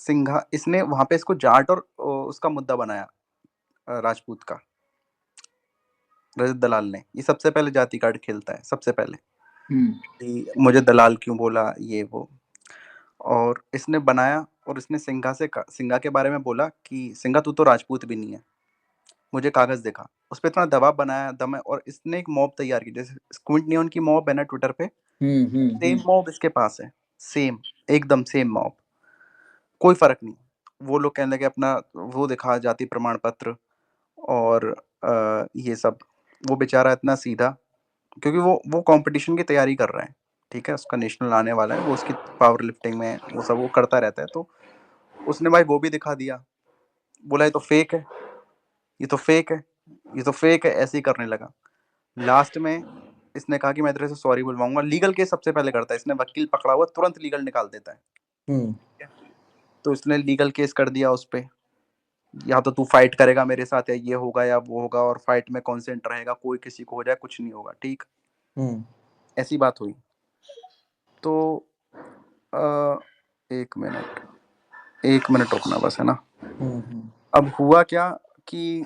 सिंघा इसने वहाँ पे इसको जाट और उसका मुद्दा बनाया, राजपूत का। रजत दलाल ने ये सबसे पहले जाति कार्ड खेलता है, सबसे पहले कि मुझे दलाल क्यों बोला, ये वो। और इसने बनाया और इसने सिंघा के बारे में बोला कि सिंघा तू तो राजपूत भी नहीं है, मुझे कागज दिखा। उस पर इतना दबाव बनाया दम है, और इसने एक मॉब तैयार की, जैसे स्क्विंट नियॉन की मॉब है ना ट्विटर पे, सेम मॉब इसके पास है, सेम, एकदम सेम मॉब। कोई फर्क नहीं। वो लोग कहने लगे अपना वो दिखा, जाति प्रमाण पत्र और ये सब। वो बेचारा इतना सीधा, क्योंकि वो कंपटीशन की तैयारी कर रहा है, ठीक है, उसका नेशनल आने वाला है, वो उसकी पावर लिफ्टिंग में वो सब वो करता रहता है। तो उसने भाई वो भी दिखा दिया, बोला ये तो फेक है, ये तो फेक है, ये तो फेक है, ऐसे ही करने लगा। लास्ट में इसने कहा कि मैं तेरे से सॉरी बुलवाऊंगा। लीगल केस सबसे पहले करता है, इसने वकील पकड़ा हुआ तुरंत लीगल निकाल देता है। तो इसने लीगल केस कर दिया उस पे, या तो तू फाइट करेगा मेरे साथ, या ये होगा या वो होगा, और फाइट में कॉन्सेंट रहेगा, कोई किसी को हो जाए कुछ नहीं होगा, ठीक। ऐसी बात हुई। तो अ, एक मिनट, एक मिनट रुकना बस, है ना। अब हुआ क्या कि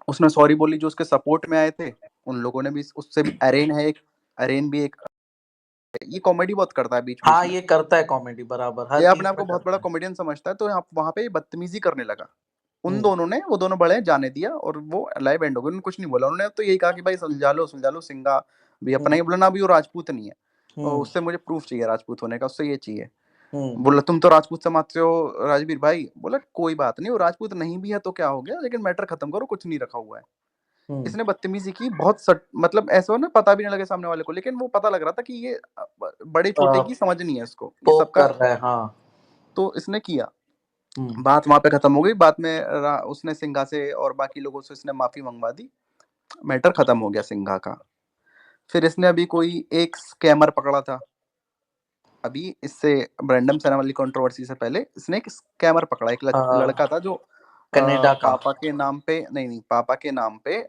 उसने सॉरी बोली, जो उसके सपोर्ट में आए थे उन लोगों ने भी, उससे भी अरेन है एक, अरेन भी एक, ये कॉमेडी बहुत करता है बीच बीच हाँ में, ये करता है कॉमेडी बराबर, हर ये चीज अपने आप में को बहुत बड़ा करता है। कॉमेडियन समझता है। तो यहाँ वहां पे बदतमीजी करने लगा उन दोनों ने, वो दोनों बड़े जाने दिया, और वो लाइव एंड हो गया। उन्होंने कुछ नहीं बोला, उन्होंने तो यही कहा कि भाई सुलझा लो, सिंघा भी अपना ही बोला ना, अभी वो राजपूत नहीं है, और उससे मुझे प्रूफ चाहिए राजपूत होने का, उससे ये चाहिए। बोला तुम तो राजपूत समाज से हो राजवीर भाई। बोला कोई बात नहीं, वो राजपूत नहीं भी है तो क्या हो गया, लेकिन मैटर खत्म करो, कुछ नहीं रखा हुआ है। इसने बदतमीजी की बहुत मतलब ऐसा हो ना, पता भी ना लगे सामने वाले को, लेकिन वो पता लग रहा था कि ये बड़े छोटे की समझ नहीं है इसको, ये पोक सबका। कर रहा है, हाँ। तो इसने किया, बात वहां पे खत्म हो गई। बाद में उसने सिंघा से और बाकी लोगों से इसने माफी मंगवा दी, मैटर खत्म हो गया सिंघा का। फिर इसने अभी कोई एक स्कैमर पकड़ा था, अभी इससे ब्रैंडम सेना वाली कंट्रोवर्सी से पहले इसने एक स्कैमर पकड़ा, एक लड़का था जो कनाडा का। पापा के नाम पे, नहीं पापा के नाम पे,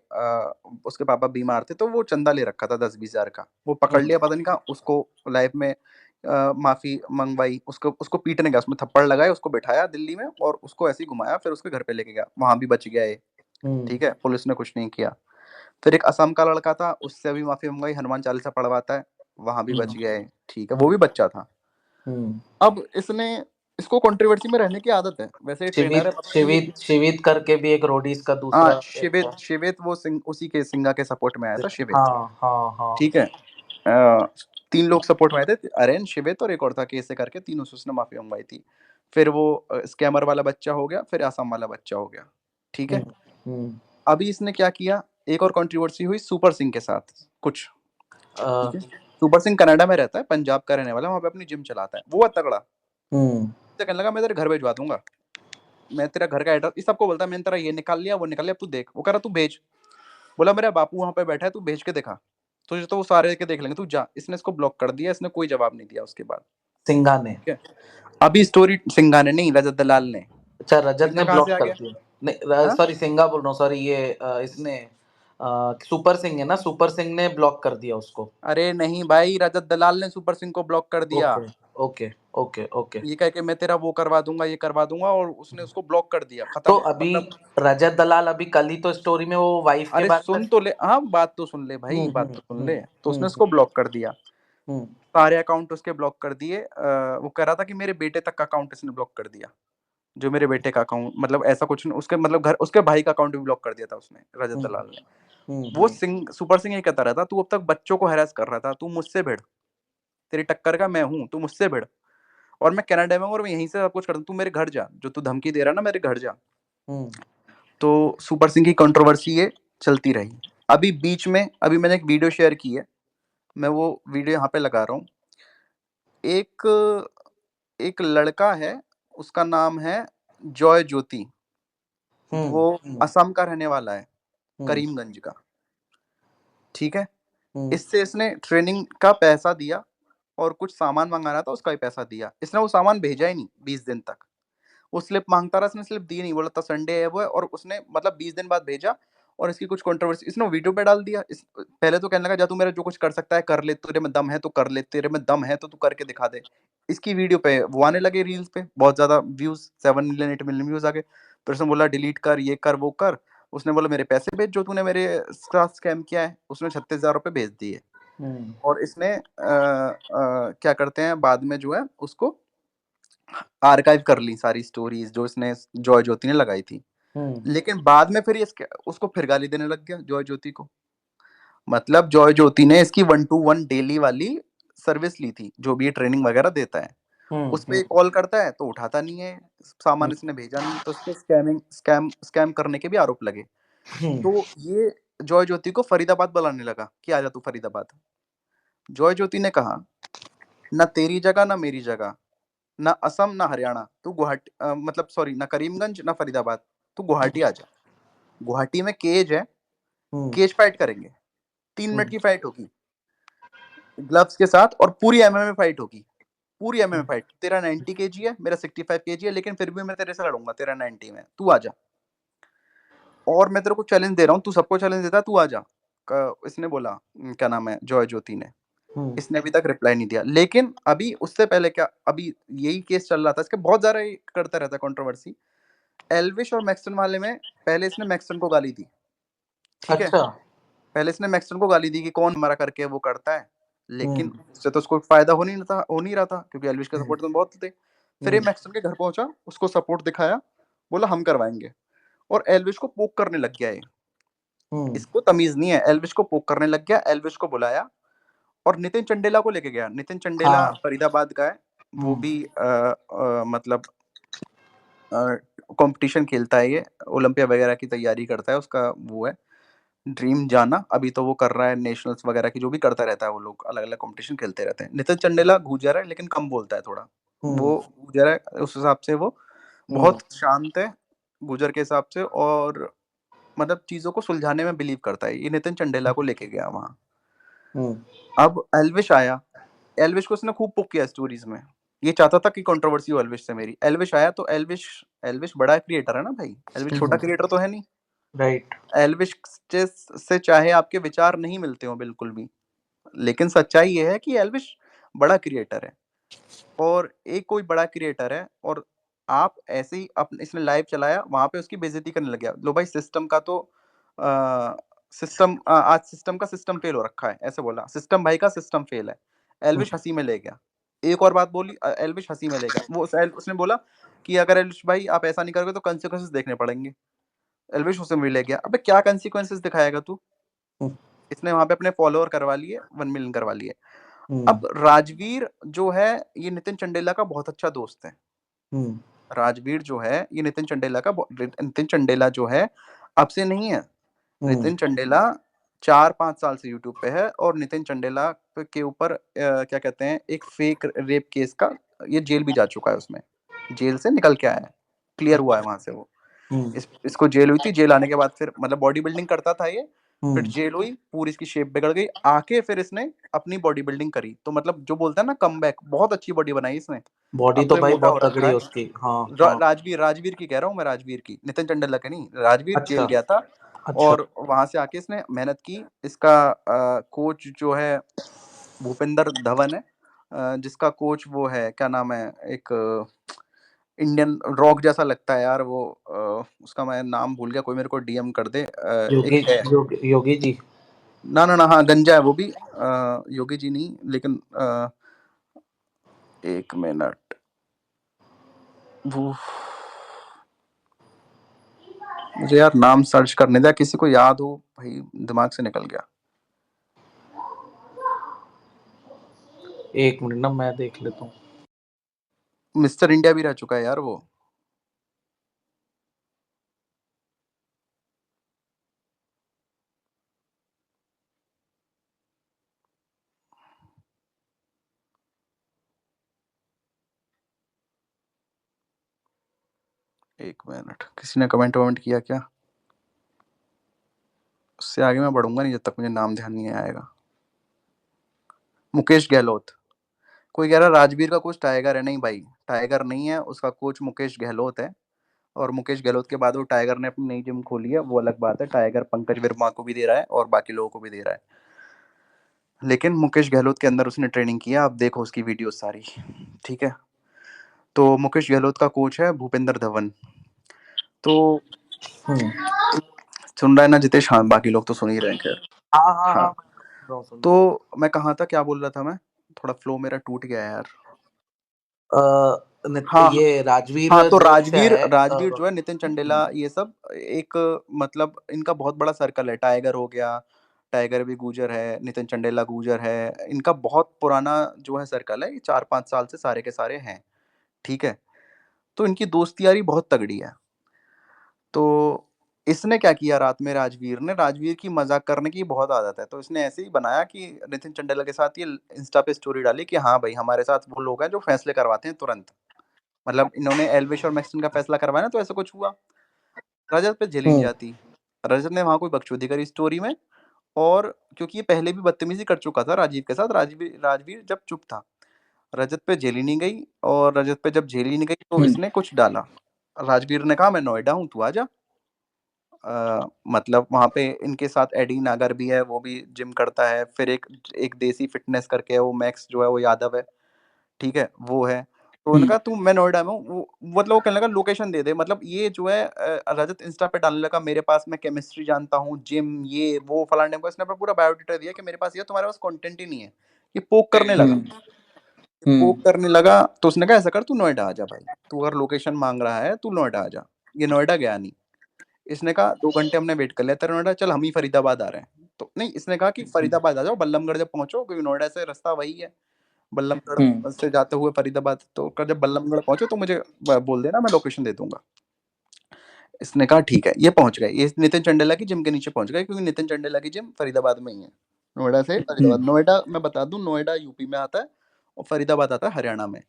उसके पापा बीमार थे तो वो चंदा ले रखा था 10-20 हजार का, वो पकड़ लिया, पता नहीं कहा उसको लाइफ में माफी मंगवाई, उसको उसको पीटने गया, उसमें थप्पड़ लगाए, उसको बिठाया दिल्ली में और उसको ऐसे ही घुमाया, फिर उसके घर पे लेके गया, वहां भी बच गया ये, ठीक है, पुलिस ने कुछ नहीं किया। फिर एक असम का लड़का था, उससे भी माफी मंगवाई, हनुमान चालीसा पढ़वाता है, वहां भी बच गया है, ठीक है, वो भी बच्चा था। अब इसको कंट्रोवर्सी में रहने की आदत है, वैसे ट्रेनर है, शिवित पता नहीं ये शिवित शिवित करके भी एक रोडीज का हाँ, दूसरा एक शिवित था। शिवित वो उसी के सिंघा के सपोर्ट में आया था, शिवित, हाँ हाँ हाँ। ठीक है। 3 लोग सपोर्ट में आए थे, अरेन, शिवित और एक और था, कैसे करके तीनों से उसने माफी मंगवाई थी। फिर वो स्कैमर वाला बच्चा हो गया, फिर असम वाला बच्चा हो गया, ठीक है। अभी इसने क्या किया, एक और कंट्रोवर्सी हुई सुपर सिंह के साथ कुछ, ठीक है। सुपर सिंह कनाडा में रहता है, पंजाब का रहने वाला, वहां पे अपनी जिम चलाता है, वो है तगड़ा। तो कहने लगा मैं तेरे घर भिजवा दूंगा, मैं तेरा घर का एड्रेस, इस सबको बोलता है मैंने तेरा ये निकाल लिया, वो निकाल लिया, तू देख। वो कह रहा तू भेज। बोला मेरा बापू वहां पे बैठा है, तू भेज के दिखा, तुझे तो वो सारे के देख लेंगे, तू जा। इसने इसको ब्लॉक कर दिया, इसने कोई जवाब नहीं दिया उसके बाद, सिंघा ने। ठीक है। अभी स्टोरी सिंघा ने नहीं, रजत दलाल ने। अच्छा, रजत सिंघा ने कहाँ से ब्लॉक आ कर गया? दिया। नहीं, हाँ? सॉरी सिंघा बोल रहा हूँ, सॉरी ये इसने सुपर सिंह है ना, सुपर सिंह ने ब्लॉक कर दिया उसको। अरे नहीं भाई, रजत दलाल ने सुपर सिंह को ब्लॉक कर दिया, ओके ओके ओके ओके। ये कह के मैं तेरा वो करवा दूंगा, ये करवा दूंगा, और उसने उसको ब्लॉक कर दिया, तो खत्म अभी मतलब। रजत दलाल अभी कल ही तो स्टोरी में वो वाइफ के अरे बारे में। सुन तो ले, हाँ बात तो सुन ले भाई, बात तो सुन ले। तो उसने हम्म उसको ब्लॉक कर दिया, हम्म सारे अकाउंट उसके ब्लॉक कर दिए। वो कह रहा था कि मेरे बेटे तक का अकाउंट इसने ब्लॉक कर दिया, जो मेरे बेटे का अकाउंट, मतलब ऐसा कुछ नहीं, उसके मतलब घर, उसके भाई का अकाउंट भी ब्लॉक कर दिया था उसने, रजत हम्म दलाल ने। वो हम्म सुपर सिंह ये कहता रहता, तू अब तक बच्चों को हैरेस कर रहा था, तू मुझसे भिड़, तेरी टक्कर का मैं हूँ, तू मुझसे भिड़, और मैं कनाडा में हूँ, और मैं यहीं से सब कुछ करता हूँ, तू मेरे घर जा, जो तू धमकी दे रहा ना, मेरे घर जा। हम्म तो सुपर सिंह की कंट्रोवर्सी ये चलती रही। अभी बीच में, अभी मैंने एक वीडियो शेयर की है, मैं वो वीडियो यहाँ पे लगा रहा हूँ। एक एक लड़का है, उसका नाम है जॉय ज्योति, हम्म वो हम्म असम का रहने वाला है, हम्म करीमगंज का, ठीक है। हम्म इससे इसने ट्रेनिंग का पैसा दिया, और कुछ सामान मंगाना था, उसका भी पैसा दिया। इसने वो सामान भेजा ही नहीं 20 दिन तक, वो स्लिप मांगता रहा, इसने स्लिप दी नहीं, बोला था संडे है वो है, और उसने मतलब 20 दिन बाद भेजा। और इसकी कुछ कंट्रोवर्सी इसने वीडियो पे डाल दिया। पहले तो कहने लगा जा तू मेरा जो कुछ कर सकता है कर ले, तेरे में दम है तो कर ले, तेरे में दम है तो तू करके दिखा दे। इसकी वीडियो पे वो आने लगे रील्स पे, बहुत ज्यादा व्यूज, 7 मिलियन 8 मिलियन व्यूज आ गए। फिर उसने बोला डिलीट कर, ये कर वो कर। उसने बोला मेरे पैसे भेज जो तूने मेरे साथ स्कैम किया है। उसने 36,000 रुपए भेज दिए। और इसने क्या करते हैं बाद में जो है उसको आर्काइव कर ली सारी स्टोरीज जो इसने जॉय ज्योति ने लगाई थी। लेकिन बाद में फिर उसको फिर गाली देने लग गया जॉय ज्योति को। मतलब जॉय ज्योति ने इसकी 1-to-1 डेली वाली सर्विस ली थी, जो भी ये ट्रेनिंग वगैरह देता है। उस पे कॉल करता है तो उठाता नहीं है, सामान इसने भेजा नहीं, तो उसके स्कैम करने के भी आरोप लगे। तो ये जॉय ज्योति को फरीदाबाद बुलाने लगा कि आजा तू फरीदाबाद। जॉय ज्योति ने कहा ना तेरी जगह ना मेरी जगह, ना असम ना हरियाणा, तू गुवाहाटी मतलब सॉरी ना करीमगंज ना फरीदाबाद, तू गुवाहाटी आ जा। गुवाहाटी में केज है, केज फाइट करेंगे, 3 मिनट की फाइट होगी ग्लव्स के साथ, और पूरी एमएमए फाइट होगी। पूरी एमएमए फाइट, तेरा 90 kg है, मेरा 65 kg है, लेकिन फिर भी मैं तेरे से लड़ूंगा, तेरा 90 में, तू आ जा। और मैं तेरे को चैलेंज दे रहा हूँ, तू सबको चैलेंज देता है, तू आ जा। इसने बोला क्या नाम है जॉय ज्योति ने। इसने अभी तक रिप्लाई नहीं दिया। लेकिन अभी उससे पहले क्या, अभी यही केस चल रहा था, इसके बहुत ज्यादा करता रहता है कंट्रोवर्सी। एल्विश और मैक्सटन वाले में पहले इसने मैक्सटन को गाली दी, ठीक है। अच्छा। पहले इसने मैक्सटन को गाली दी कि कौन हमारा करके वो करता है, लेकिन उससे तो उसको फायदा हो नहीं रहा था क्योंकि एल्विश के सपोर्ट में बहुत थे। फिर ये मैक्सटन के घर पहुंचा, उसको सपोर्ट दिखाया, बोला हम करवाएंगे, और एल्विश को पोक करने लग गया। ये इसको तमीज नहीं है, एल्विश को पोक करने लग गया। एल्विश को बुलाया और नितिन चंडेला को लेके गया। नितिन चंडेला हाँ। फरीदाबाद का है, वो भी मतलब कंपटीशन खेलता है, ये ओलंपिया वगैरह की तैयारी करता है, उसका वो है ड्रीम जाना। अभी तो वो कर रहा है नेशनल्स वगैरह की, जो भी करता रहता है, वो लोग अलग अलग कंपटीशन खेलते रहते हैं। नितिन चंडेला गुजर है लेकिन कम बोलता है थोड़ा, वो गुजर है उस हिसाब से, वो बहुत शांत है गुजर के हिसाब से, और मतलब चीजों को सुलझाने में बिलीव करता है। ये नितिन चंडेला को लेके गया वहां। अब एल्विश आया, एल्विश को उसने खूब पुक किया स्टोरीज में। ये चाहता था कि कंट्रोवर्सी हो एल्विश से मेरी। एल्विश आया तो एल्विश एल्विश बड़ा क्रिएटर है ना भाई, एल्विश छोटा क्रिएटर तो है नहीं। राइट। एल्विश से चाहे आपके विचार नहीं मिलते हो बिल्कुल भी, लेकिन सच्चाई ये है कि एल्विश बड़ा क्रिएटर है, और एक कोई बड़ा क्रिएटर है, और आप ऐसे ही अपने इसने लाइव चलाया, वहां पे उसकी बेइज्जती करने लग गया। लो भाई सिस्टम का तो आज सिस्टम का सिस्टम फेल हो रखा है, ऐसे बोला, सिस्टम भाई का सिस्टम फेल है। एल्विश हंसी में ले गया। एक और बात बोली, एल्विश हंसी में ले गया। उसने बोला कि अगर एल्विश भाई आप ऐसा नहीं करोगे तो कंसिक्वेंसेस देखने पड़ेंगे। एल्विश उसे मिल ले गया। अबे क्या कंसिक्वेंसेस दिखाएगा तू। इसने वहां पे अपने फॉलोअर करवा लिए, 1 मिलियन करवा लिए। अब राजवीर जो है, ये नितिन चंडेला का बहुत अच्छा दोस्त है। राजवीर जो है ये नितिन चंडेला जो है अब से नहीं है। नितिन चंडेला 4-5 साल से यूट्यूब पे है, और नितिन चंडेला के ऊपर क्या कहते हैं, एक फेक रेप केस का ये जेल भी जा चुका है। उसमें जेल से निकल के आया है, क्लियर हुआ है वहां से वो। इसको जेल हुई थी, जेल आने के बाद फिर मतलब बॉडी बिल्डिंग करता था ये, फिर जेल हुई, पूरी इसकी शेप बिगड़ गई, आके फिर इसने अपनी बॉडी बिल्डिंग करी। तो मतलब जो बोलता है ना कमबैक, बहुत अच्छी बॉडी बनाई इसने। बॉडी अब तो तो ये भाई मोटा हो बहुत रखा तगड़ी है है। उसकी। हाँ हाँ। राजवीर की कह रहा हूँ मैं, राजवीर की, नितिन चंडेला के नहीं। राजवीर जेल अच्छा गया था, अच्छा। और वहां से आके इसने मेहनत की। इसका कोच जो है भूपिंदर धवन है, जिसका कोच वो है, क्या नाम है, एक इंडियन रॉक जैसा लगता है यार वो, उसका मैं नाम भूल गया, कोई मेरे को डीएम कर दे। योगी एक है, योगी जी। ना ना ना, हाँ गंजा है वो भी, योगी जी नहीं, लेकिन 1 मिनट, वो मुझे यार नाम सर्च करने दिया, किसी को याद हो भाई, दिमाग से निकल गया। एक मिनट ना, मैं देख लेता हूँ। मिस्टर इंडिया भी रह चुका है यार वो। एक मिनट, किसी ने कमेंट वमेंट किया क्या? उससे आगे मैं बढ़ूंगा नहीं जब तक मुझे नाम ध्यान नहीं आएगा। मुकेश गहलोत। कोई कह रहा राजवीर का कोच टाइगर है, नहीं भाई टाइगर नहीं है, उसका कोच मुकेश गहलोत है। और मुकेश गहलोत के बाद वो टाइगर ने अपनी नई जिम खोली है, वो अलग बात है। टाइगर पंकज वर्मा को भी दे रहा है और बाकी लोगों को भी दे रहा है, लेकिन मुकेश गहलोत के अंदर उसने ट्रेनिंग किया। आप देखो उसकी वीडियो सारी, ठीक है। तो मुकेश गहलोत का कोच है भूपेंद्र धवन। तो सुन रहा है ना जितेश? हाँ, बाकी लोग तो सुन ही रहे हैं, खैर। हाँ हाँ हाँ, हाँ, मैं सुन रहा हूँ। तो मैं कहाँ था, क्या बोल रहा था मैं? थोड़ा फ्लो मेरा टूट गया है यार। हाँ ये राजवीर हाँ, तो जब से राजवीर आया है राजवीर जो है, नितिन चंडेला, ये सब एक, मतलब इनका बहुत बड़ा सर्कल है। टाइगर हो गया, टाइगर भी गुजर है, नितिन चंडेला गुजर है, इनका बहुत पुराना जो है सर्कल है, ये 4-5 साल से सारे के सारे हैं, ठीक है। तो इनकी दोस्ती यारी बहुत तगड़ी है। तो इसने क्या किया रात में, राजवीर की मजाक करने की बहुत आदत है, तो इसने ऐसे ही बनाया कि नितिन चंडेला के साथ ये इंस्टा पे स्टोरी डाली कि हाँ भाई, हमारे साथ वो लोग हैं जो फैसले करवाते हैं तुरंत। मतलब इन्होंने एल्विश और मैक्सटन का फैसला करवाया ना, तो ऐसा कुछ हुआ। रजत पे झेली नहीं जाती। रजत ने वहां कोई बकचोदी करी स्टोरी में, और क्योंकि ये पहले भी बदतमीजी कर चुका था राजीव के साथ, राजवीर राजवीर जब चुप था, रजत पे झेली नहीं गई। और रजत पे जब झेली नहीं गई तो इसने कुछ डाला। राजवीर ने कहा मैं नोएडा हूँ, तू आजा। मतलब वहां पे इनके साथ एडी नागर भी है, वो भी जिम करता है। फिर एक एक देसी फिटनेस करके है, वो मैक्स जो है वो यादव है, ठीक है, वो है। तो उन्होंने कहा तू, मैं नोएडा में हूँ। मतलब वो कहने लगा लोकेशन दे दे। मतलब ये जो है रजत इंस्टा पे डालने लगा, मेरे पास मैं केमिस्ट्री जानता हूँ, जिम, ये वो फलाने को। इसने अपना पूरा बायोडाटा दिया कि मेरे पास ये, तुम्हारे पास कंटेंट ही नहीं है। ये पोक करने लगा। पोक करने लगा तो उसने कहा ऐसा कर, तू नोएडा आ जा भाई, तू अगर लोकेशन मांग रहा है तू नोएडा आ जा। ये नोएडा गया नहीं। इसने कहा 2 घंटे हमने वेट कर लिया तेरा नोएडा, चल हम ही फरीदाबाद आ रहे हैं। तो नहीं, इसने कहा कि फरीदाबाद आ जाओ, बल्लमगढ़ जब पहुंचो, क्योंकि नोएडा से रास्ता वही है, बल्लमगढ़ से जाते हुए फरीदाबाद। तो जब बल्लमगढ़ पहुंचो तो मुझे बोल देना, मैं लोकेशन दे दूंगा। इसने कहा ठीक है। ये पहुंच गए, ये नितिन चंडेला की जिम के नीचे पहुंच गए, क्योंकि नितिन चंडेला की जिम फरीदाबाद में ही है। नोएडा से फरीदाबाद, नोएडा मैं बता दूं, नोएडा यूपी में आता है और फरीदाबाद आता है हरियाणा में।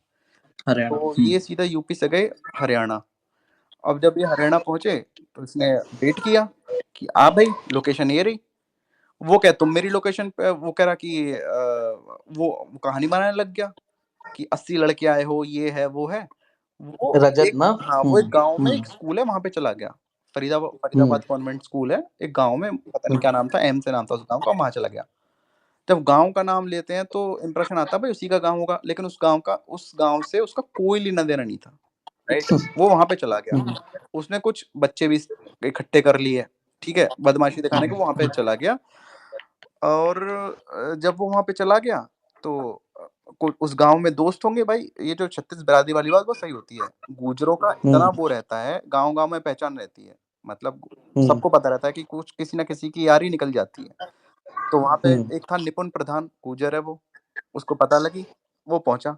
तो ये सीधा यूपी से गए हरियाणा। अब जब ये हरियाणा पहुंचे तो इसने वेट किया कि आ भाई लोकेशन ये रही। वो क्या, तुम मेरी लोकेशन पे, वो कह रहा कि वो कहानी बनाने लग गया कि 80 लड़के आए हो, ये है वो है। वो रजत एक, ना। हाँ, वो एक गांव में एक स्कूल है वहां पे चला गया। फरीदाबाद कॉन्वेंट स्कूल है एक गांव में, पता नहीं क्या नाम था, एम से नाम था उस गांव का, वहां चला गया। जब गांव का नाम लेते हैं तो इंप्रेशन आता है भाई उसी का गांव होगा, लेकिन उस गांव से उसका कोई लेना देना नहीं था, राइट। वो वहां पे चला गया। उसने कुछ बच्चे भी इकट्ठे कर लिए, ठीक है, बदमाशी दिखाने के वो वहां पे चला गया। और जब वो वहां पे चला गया तो उस गांव में दोस्त होंगे भाई। ये जो छत्तीस बिरादरी वाली बात बहुत सही होती है, गुजरों का इतना वो रहता है, गांव गांव में पहचान रहती है। मतलब सबको पता रहता है कि कुछ किसी ना किसी की यारी निकल जाती है। तो वहां पे एक था निपुण प्रधान, गुजर है वो, उसको पता लगी। वो पहुंचा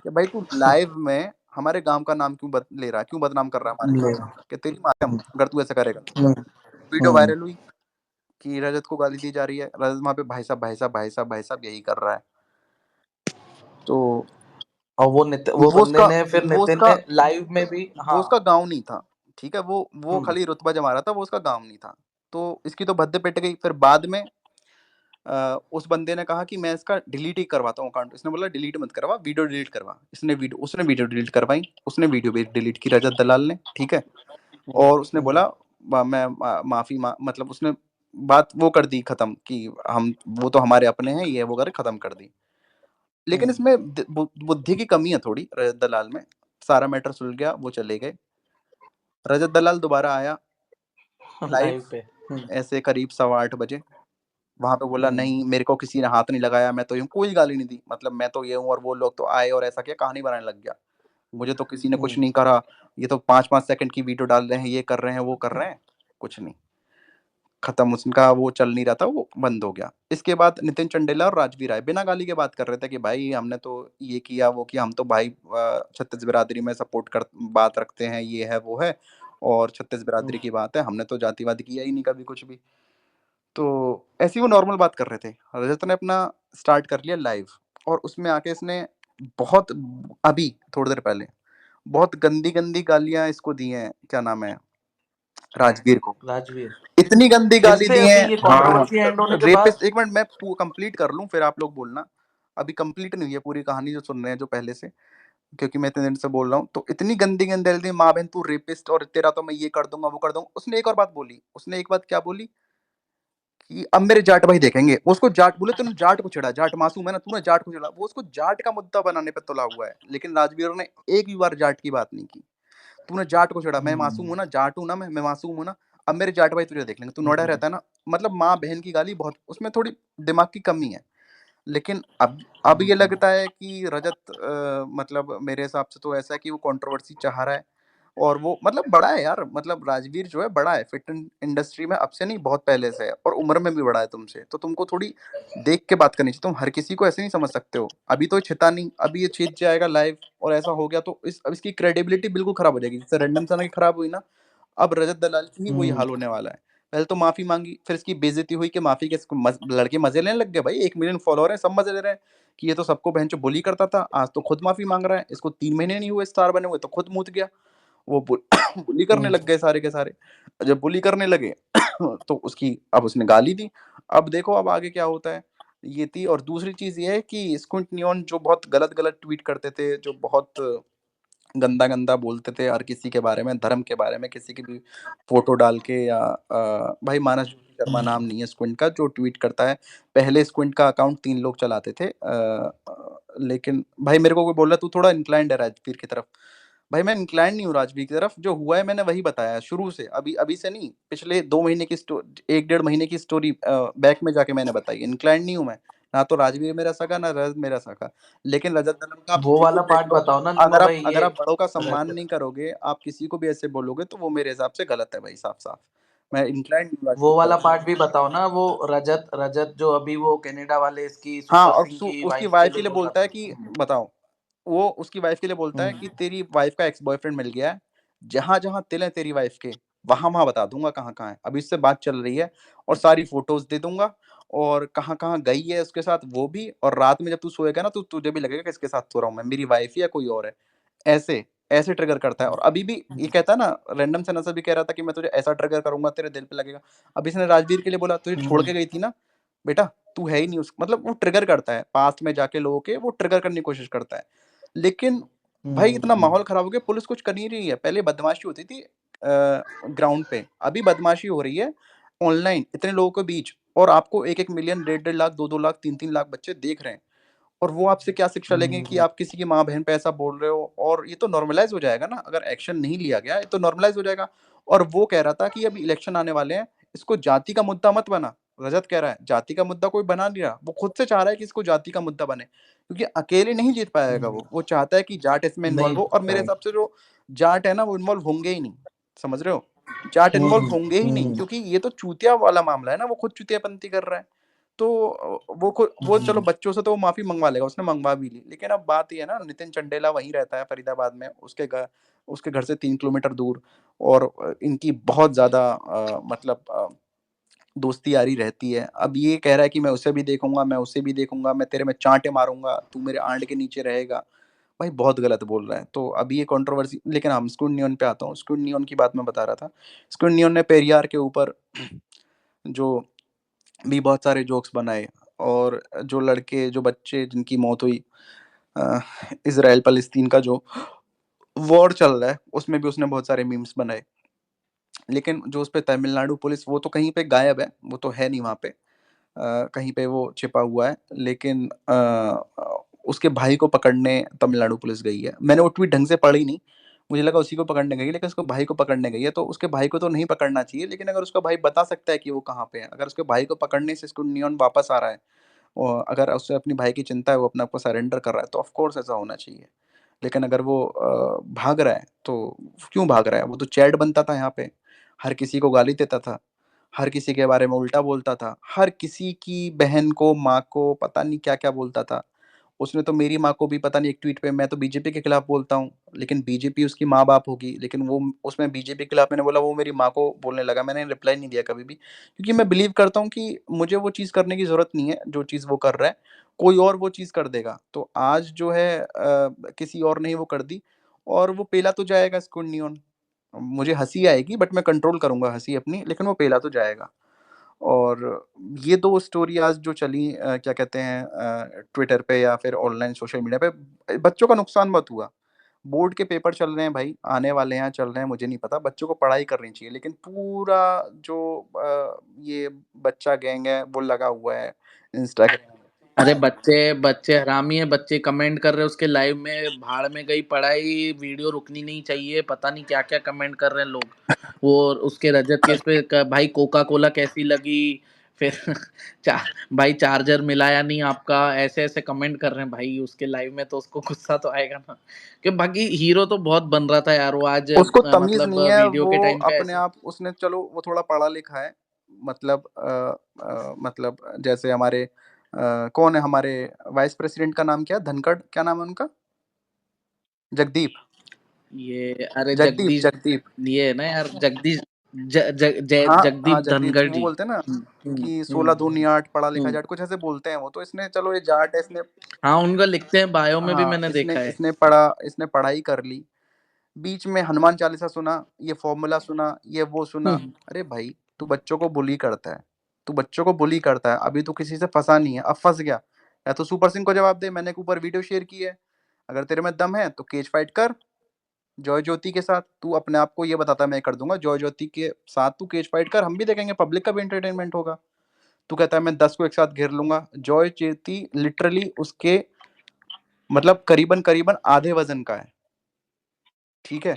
कि भाई तू लाइव में हमारे गांव का नाम क्यों ले रहा है, क्यों बदनाम कर रहा है हमारे गांव का, कि तेरी मातम अगर तू ऐसा करेगा। वीडियो वायरल हुई कि रजत को गाली दी जा रही है। रजत वहां पे भाई साहब भाई साहब भाई साहब भाई साहब यही कर रहा है। तो और वो वो बंदे उसका ने फिर वो नितिन उसका ने लाइव में भी, वो हाँ। उसका गांव नहीं था, ठीक है। वो खाली रुतबा जमा रहा था, वो उसका गांव नहीं था। तो इसकी तो भद्दे पिट गई। फिर बाद में उस बंदे ने कहा कि मैं इसका डिलीट ही करवाता हूँ अकाउंट। इसने बोला डिलीट मत करवा, वीडियो डिलीट करवा। उसने वीडियो डिलीट करवाई, उसने वीडियो भी डिलीट की रजत दलाल ने, ठीक है। और उसने बोला मैं मतलब उसने बात वो कर दी खत्म कि हम, वो तो हमारे अपने हैं, ये वो कर खत्म कर दी। लेकिन इसमें बुद्धि की कमी है थोड़ी रजत दलाल में। सारा मैटर सुलझ गया, वो चले गए। रजत दलाल दोबारा आया लाइव, लाइव पे। ऐसे करीब 8:15 बजे। वहां पे बोला नहीं, मेरे को किसी ने हाथ नहीं लगाया, मैं तो यूं, कोई गाली नहीं दी, मतलब मैं तो ये हूँ और वो लोग तो आए और ऐसा किया, कहानी बनाने लग गया। मुझे तो किसी ने कुछ नहीं करा, ये तो 5-5 सेकंड की वीडियो डाल रहे हैं, ये कर रहे हैं, वो कर रहे हैं, कुछ नहीं। खत्म, उसका वो चल नहीं रहा था, वो बंद हो गया। इसके बाद नितिन चंडेला और राजवीर आए, बिना गाली के बात कर रहे थे कि भाई हमने तो ये किया वो किया, हम तो भाई छत्तीस बिरादरी में सपोर्ट कर बात रखते हैं, ये है वो है, और छत्तीस बिरादरी की बात है, हमने तो जातिवाद किया ही नहीं कभी कुछ भी। तो ऐसी वो नॉर्मल बात कर रहे थे। रजत ने अपना स्टार्ट कर लिया लाइव, और उसमें आके इसने बहुत, अभी थोड़ी देर पहले बहुत गंदी गंदी गालियां इसको दी हैं, क्या नाम है, राजवीर को। राजवीर इतनी गंदी फिर गाली से दी अभी हैं। ये हाँ, कंट्रोवर्सी एंड होने के बाद। रेपिस्ट, एक मिनट मैं कंप्लीट कर लूं फिर आप लोग बोलना। अभी कंप्लीट नहीं हुई है पूरी कहानी जो सुन रहे हैं जो पहले से। क्योंकि मैं इतने दिन से बोल रहा हूँ, तो इतनी गंदी गाली दी, माँ बहन तू रेपिस्ट और तेरा तो मैं ये कर दूंगा वो कर दूंगा। उसने एक और बात बोली, उसने एक बात क्या बोली कि अब मेरे जाट भाई देखेंगे। वो उसको जाट बोले, तूने जाट को चिढ़ा, जाट मासूम है ना, तूने जाट को चिढ़ा। वो उसको जाट का मुद्दा बनाने पे तुला हुआ है, लेकिन राजवीर ने एक भी बार जाट की बात नहीं की। तूने जाट को चिढ़ा, मैं मासूम हूं ना, जाट हूं ना, मैं मासूम हूं ना, अब मेरे जाट भाई तुझे देख लेंगे, तू नोएडा रहता है ना। मतलब माँ बहन की गाली बहुत, उसमें थोड़ी दिमाग की कमी है। लेकिन अब ये लगता है कि रजत मतलब मेरे हिसाब से तो ऐसा है कि वो कंट्रोवर्सी चाह रहा है। और वो मतलब बड़ा है यार, मतलब राजवीर जो है बड़ा है, फिट इंडस्ट्री में अब से नहीं, बहुत पहले से है, और उम्र में भी बड़ा है तुमसे, तो तुमको थोड़ी देख के बात करनी चाहिए। तुम हर किसी को ऐसे नहीं समझ सकते हो। अभी तो छिता नहीं, अभी ये छीत जाएगा लाइव, और ऐसा हो गया तो अब इसकी क्रेडिबिलिटी बिल्कुल खराब हो जाएगी, जैसे रैंडम सना की खराब हुई ना, अब रजत दलाल की ही वही हाल होने वाला है। पहले तो माफी मांगी, फिर इसकी बेइज्जती हुई कि माफी के लड़के मजे लेने लग गए। भाई 1 मिलियन फॉलोअर है, सब मजे ले रहे हैं कि ये तो सबको बहन चो बुली करता था, आज तो खुद माफी मांग रहा है। इसको 3 महीने नहीं हुए स्टार बने हुए, तो खुद मूत गया। वो बुली करने लग गए सारे के सारे। जब बुली करने लगे तो उसकी अब उसने गाली दी। अब देखो अब आगे क्या होता है। ये थी। और दूसरी चीज ये है कि स्क्विंट नियॉन जो बहुत गलत गलत ट्वीट करते थे, जो बहुत गंदा गंदा बोलते थे हर किसी के बारे में, धर्म के बारे में, किसी की भी फोटो डाल के, या भाई मानस ज्योति शर्मा नाम नहीं है स्क्विंट का जो ट्वीट करता है। पहले स्क्विंट का अकाउंट 3 लोग चलाते थे, लेकिन भाई मेरे को कोई बोल रहा तू थोड़ा इंक्लाइंड है राजवीर की तरफ। भाई मैं इंक्लाइंड नहीं हूँ राजवीर की तरफ, जो हुआ है मैंने वही बताया है शुरू से, अभी अभी से नहीं, पिछले 2 महीने की 1 1.5 महीने की स्टोरी बैक में जाके मैंने बताई। इंक्लाइंड नहीं हूँ मैं, ना तो राजवीर मेरा सगा, ना रजत मेरा सगा। लेकिन रजत दलाल का आप वो किसी को वाला देख पार्ट लो, बताओ ना नन्ना भाई, ये अगर आप बड़ों का सम्मान रजत, नहीं करोगे, आप किसी को भी ऐसे बोलोगे, तो वो मेरे हिसाब से गलत है भाई, साफ साफ। मैं इंक्लाइंड नहीं हूँ राजवीर वो की वाला तरफ। पार्ट भी बताओ ना। वो रजत रजत जो अभी वो कनाडा वाले इसकी हाँ, सुपर और सिंह की उसकी वाइफ के वाइफ के लिए लिए बोल रहा बोलता है था। कि बताओ, वो उसकी वाइफ के लिए बोलता है कि हम्म। तेरी वाइफ का एक्स बॉयफ्रेंड मिल गया है, जहां जहां तिल है तेरी वाइफ के, वहां वहां बता दूंगा कहाँ कहाँ है। अभी इससे बात चल रही है, और सारी फोटोज दे दूंगा, और कहाँ कहाँ गई है उसके साथ वो भी। और रात में जब तू सोएगा ना, तो तुझे भी लगेगा कि इसके साथ सो रहा हूँ मैं, मेरी वाइफ ही या कोई और है। ऐसे ऐसे ट्रिगर करता है। और अभी भी ये कहता है ना, रैंडम से नसर भी कह रहा था कि मैं तुझे ऐसा ट्रिगर करूंगा तेरे दिल पे लगेगा। अब इसने राजवीर के लिए बोला, तुझे छोड़ के गई थी ना बेटा, तू है ही नहीं उस, मतलब वो ट्रिगर करता है पास्ट में जाके लोगों के, वो ट्रिगर करने की कोशिश करता है। लेकिन भाई इतना माहौल खराब हो गया, पुलिस कुछ कर नहीं रही है। पहले बदमाशी होती थी ग्राउंड पे, अभी बदमाशी हो रही है ऑनलाइन इतने लोगों के बीच, और आपको 1 1 मिलियन, 1.5 1.5 लाख, 2 2 लाख, 3 3 लाख बच्चे देख रहे हैं, और वो आपसे क्या शिक्षा लेंगे कि आप किसी की माँ बहन पे ऐसा बोल रहे हो। और ये तो नॉर्मलाइज हो जाएगा ना, अगर एक्शन नहीं लिया गया, ये तो नॉर्मलाइज हो जाएगा। और वो कह रहा था कि अभी इलेक्शन आने वाले हैं, इसको जाति का मुद्दा मत बना। रजत कह रहा है जाति का मुद्दा कोई बना नहीं रहा, वो खुद से चाह रहा है कि इसको जाति का मुद्दा बने, क्योंकि अकेले नहीं जीत पाएगा। वो चाहता है कि जाट इसमें नहीं इन्वॉल्व हो, और मेरे भाई। हिसाब से जो जाट है ना, वो इन्वॉल्व होंगे ही नहीं। समझ रहे हो? जाट इन्वॉल्व होंगे ही नहीं, क्योंकि ये तो चूतिया वाला मामला है ना, वो खुद चूतियापंती कर रहा है। तो वो चलो बच्चों से तो वो माफी मंगवा लेगा, उसने मंगवा भी ली। लेकिन अब बात ये है ना, नितिन चंडेला वहीं रहता है फरीदाबाद में, उसके घर से 3 किलोमीटर दूर, और इनकी बहुत ज्यादा मतलब दोस्ती यारी रहती है। अब ये कह रहा है कि मैं उसे भी देखूंगा, मैं उसे भी देखूंगा, मैं तेरे में चांटे मारूंगा, तू मेरे आंड के नीचे रहेगा। भाई बहुत गलत बोल रहा है। तो अभी ये कंट्रोवर्सी, लेकिन हम स्क्विड नियॉन पे आता हूँ। स्क्विड नियॉन की बात मैं बता रहा था। स्क्विड नियॉन ने पेरियार के ऊपर जो भी बहुत सारे जोक्स बनाए, और जो लड़के, जो बच्चे जिनकी मौत हुई, अ, इसराइल पैलेस्तीन का जो वॉर चल रहा है, उसमें भी उसने बहुत सारे मीम्स बनाए। लेकिन जो उस पे तमिलनाडु पुलिस, वो तो कहीं पे गायब है, वो तो है नहीं वहाँ पे, कहीं पे वो छिपा हुआ है। लेकिन उसके भाई को पकड़ने तमिलनाडु पुलिस गई है। मैंने वो ट्वीट ढंग से पढ़ी नहीं, मुझे लगा उसी को पकड़ने गई है, लेकिन उसके भाई को पकड़ने गई है। तो उसके भाई को तो नहीं पकड़ना चाहिए, लेकिन अगर उसका भाई बता सकता है कि वो कहाँ पे है, अगर उसके भाई को पकड़ने से इसको नियॉन वापस आ रहा है, और अगर उसे अपनी भाई की चिंता है, वो अपने आप को सरेंडर कर रहा है, तो ऑफ कोर्स ऐसा होना चाहिए। लेकिन अगर वो भाग रहा है, तो क्यों भाग रहा है? वो तो चैट बनता था यहाँ पे, हर किसी को गाली देता था, हर किसी के बारे में उल्टा बोलता था, हर किसी की बहन को, माँ को, पता नहीं क्या-क्या बोलता था। उसने तो मेरी माँ को भी पता नहीं, एक ट्वीट पे, मैं तो बीजेपी के खिलाफ बोलता हूँ, लेकिन बीजेपी उसकी माँ-बाप होगी, लेकिन वो उसमें बीजेपी के खिलाफ मैंने बोला, वो मेरी माँ को बोलने लगा। मैंने रिप्लाई नहीं दिया कभी भी, क्योंकि मैं बिलीव करता हूँ कि मुझे वो चीज़ करने की ज़रूरत नहीं है, जो चीज़ वो कर रहा है, कोई और वो चीज़ कर देगा। तो आज जो है किसी और ने ही वो कर दी, और वो पेला तो जाएगा स्क्विड नियॉन। मुझे हँसी आएगी, बट मैं कंट्रोल करूँगा हँसी अपनी, लेकिन वो पेला तो जाएगा। और ये 2 स्टोरी आज जो चली, क्या कहते हैं, ट्विटर पे या फिर ऑनलाइन सोशल मीडिया पे, बच्चों का नुकसान बहुत हुआ। बोर्ड के पेपर चल रहे हैं भाई, आने वाले हैं, चल रहे हैं, मुझे नहीं पता, बच्चों को पढ़ाई करनी चाहिए, लेकिन पूरा जो ये बच्चा गैंग है वो लगा हुआ है इंस्टाग्राम। अरे बच्चे बच्चे हरामी है, बच्चे कमेंट कर रहे हैं उसके लाइव में, भाड़ में गई पढ़ाई, वीडियो रुकनी नहीं चाहिए, पता नहीं क्या क्या कमेंट कर रहे हैं लोग। वो उसके रजत केस पे भाई कोका कोला कैसी लगी, फिर भाई चार्जर मिलाया नहीं आपका, ऐसे ऐसे कमेंट कर रहे हैं भाई उसके लाइव में, तो उसको गुस्सा तो आएगा ना। कि बाकी हीरो तो बहुत बन रहा था यार वो आज, उसको तमीज मतलब नहीं है, वीडियो वो के टाइम पे अपने ऐसे। आप, उसने चलो वो थोड़ा पढ़ा लिखा है, मतलब मतलब जैसे हमारे कौन है हमारे वाइस प्रेसिडेंट का नाम क्या है, धनखड़, क्या नाम है उनका, जगदीप, ये अरे जगदीप जगदीश, जगदीप। ये है ना यार जगदीश, हाँ हाँ, जगदीप जगदीप धनखड़ वो जी। बोलते हैं ना कि हम्म 16 दूनी 8 पढ़ा लिखा हम्म। जाट, कुछ ऐसे बोलते हैं वो, तो इसने चलो ये जाट है, इसने, हाँ उनका लिखते हैं बायो में भी, हाँ मैंने इसने देखा है। इसने पढ़ा, इसने पढ़ाई कर ली, बीच में हनुमान चालीसा सुना, ये फॉर्मूला सुना, ये वो सुना। हम्म अरे भाई, तू बच्चों को बुली करता है, तू बच्चों को बुली करता है, अभी तू किसी से फंसा नहीं है, अब फंस गया, या तो सुपर सिंह को जवाब दे, मैंने एक ऊपर वीडियो शेयर की है, अगर तेरे में दम है तो केज फाइट कर जॉय ज्योति के साथ, तू अपने आप को ये बताता है मैं कर दूंगा, जॉय ज्योति के साथ तू केज फाइट कर, हम भी देखेंगे, पब्लिक का भी एंटरटेनमेंट होगा। तू कहता है मैं 10 को एक साथ घेर लूंगा, जॉय ज्योति लिटरली उसके मतलब करीबन करीबन आधे वजन का है, ठीक है,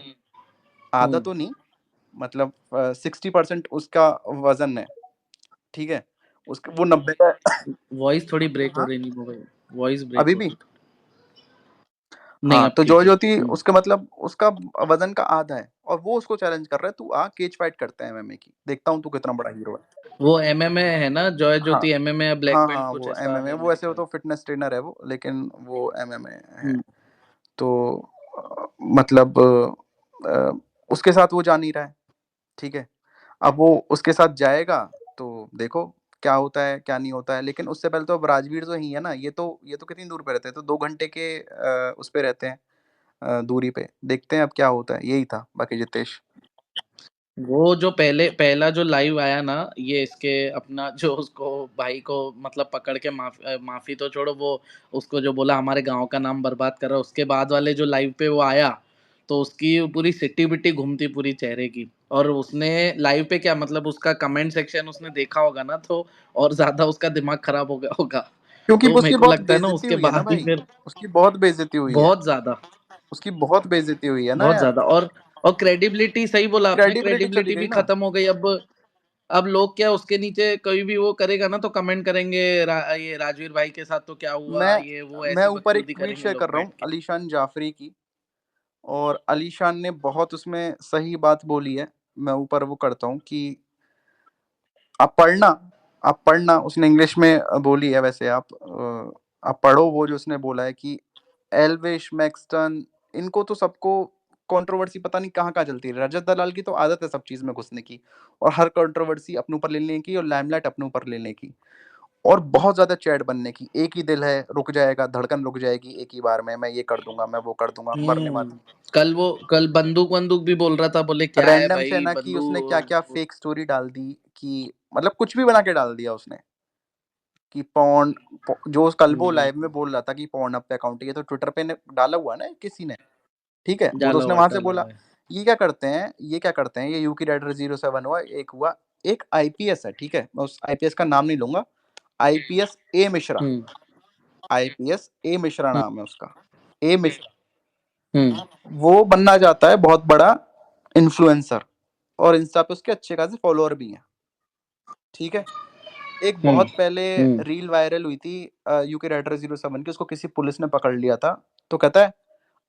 आधा हम्म। तो नहीं, मतलब 60% उसका वजन है, ठीक है, उसका वो 90 का है। वॉइस थोड़ी ब्रेक हो हाँ, रही नहीं हो गई, वॉइस ब्रेक अभी हो भी। रही थी। नहीं हाँ, अब तो ठीक जॉय है। ज्योति उसका मतलब उसका वजन का आधा है, और वो उसको चैलेंज कर रहा है, तू आ केज फाइट करते हैं एमएमए की, देखता हूँ तू कितना बड़ा हीरो है। वो एमएमए है ना, जॉय हाँ ज्योति एमएमए या ब्लैक हाँ बेल्ट हाँ, कुछ वो ऐसा एमएमए, है वो मेरे ऐसे वो ख्याल। तो फिटनेस ट्रेनर है वो, लेकिन वो एमएमए है। हम्म तो मतलब उसके साथ वो जा नहीं रहा है, ठीक है, अब वो उसके साथ जाएगा तो देखो क्या होता है क्या नहीं होता है, लेकिन उससे पहले तो अब राजवीर जो ही है ना, ये तो कितनी दूर पे रहते हैं, तो 2 घंटे के उस पे रहते हैं, दूरी पे, देखते हैं अब क्या होता है, यही था बाकी जितेश। वो जो पहले पहला जो लाइव आया ना, ये इसके अपना जो उसको भाई को मतलब पकड़ के माफी तो छोड़ो, वो उसको जो बोला हमारे गांव का नाम बर्बाद कर रहा है, उसके बाद वाले जो लाइव पे वो आया, तो उसकी पूरी सिट्टी बिट्टी घूमती पूरी चेहरे की। और उसने लाइव पे क्या मतलब उसका कमेंट सेक्शन उसने देखा होगा ना, तो और ज्यादा उसका दिमाग खराब हो गया होगा। क्योंकि तो मेरे उसकी को बहुत लगता है ना बेइज्जती उसके हुई है ना बाद ही भाई, फिर उसकी बहुत बेइज्जती हुई है, बहुत ज्यादा, उसकी बहुत बेइज्जती हुई है ना बहुत यार, ज्यादा। और क्रेडिबिलिटी, सही बोला आपने, क्रेडिबिलिटी चली क्रेडिबिलिटी गई भी ना। खत्म हो गई अब लोग क्या उसके नीचे कोई भी वो करेगा ना तो कमेंट करेंगे, ये राजवीर भाई के साथ तो क्या हुआ, मैं ये वो मैं ऐसी ऊपर एक बकचोदी ट्वीट करेंगे शेयर लोग कर रहा बैठ हूँ के। अलीशान जाफरी की, और अलीशान ने बहुत उसमें सही बात बोली है, मैं ऊपर वो करता हूँ कि आप पढ़ना, आप पढ़ना, उसने इंग्लिश में बोली है, वैसे आप पढ़ो वो जो उसने बोला है कि एल्विश मैक्सटन, इनको तो सबको कंट्रोवर्सी पता नहीं कहाँ कहाँ चलती है, रजत दलाल की तो आदत है सब चीज में घुसने की, और हर कंट्रोवर्सी अपने ऊपर लेने की, और लाइमलाइट अपने ऊपर लेने की, और बहुत ज्यादा चैट बनने की, एक ही दिल है, रुक जाएगा, धड़कन रुक जाएगी एक ही बार में, मैं ये कर दूंगा, मैं वो कर दूंगा, मरने हम्म। वाला। कल बंदूक बंदूक भी बोल रहा था, बोले क्या है रैंडम से भाई ना कि उसने क्या क्या बंदूक। फेक स्टोरी डाल दी, कि मतलब कुछ भी बना के डाल दिया उसने, कि पॉर्न, जो कल वो हम्म, लाइव में बोल रहा था कि पॉर्न अप पे अकाउंट, ये तो ट्विटर पे ने डाला हुआ है ना किसी ने, ठीक है, वो तो उसने वहां से डाला बोला। हुआ है। ये क्या करते हैं ये यूकी राइडर 07 हुआ, एक हुआ, एक आईपीएस है, ठीक है, मैं उस आईपीएस का नाम नहीं लूंगा, आईपीएस ए मिश्रा, हम्म आईपीएस ए मिश्रा हम्म नाम है उसका, ए मिश्रा, हम्म वो बनना चाहता है बहुत बड़ा इन्फ्लुएंसर, और इंस्टा पे उसके अच्छे खासे फॉलोअर भी हैं, ठीक है, एक हम्म बहुत पहले हम्म रील वायरल हुई थी यूके राइडर 07 की, उसको किसी पुलिस ने पकड़ लिया था, तो कहता है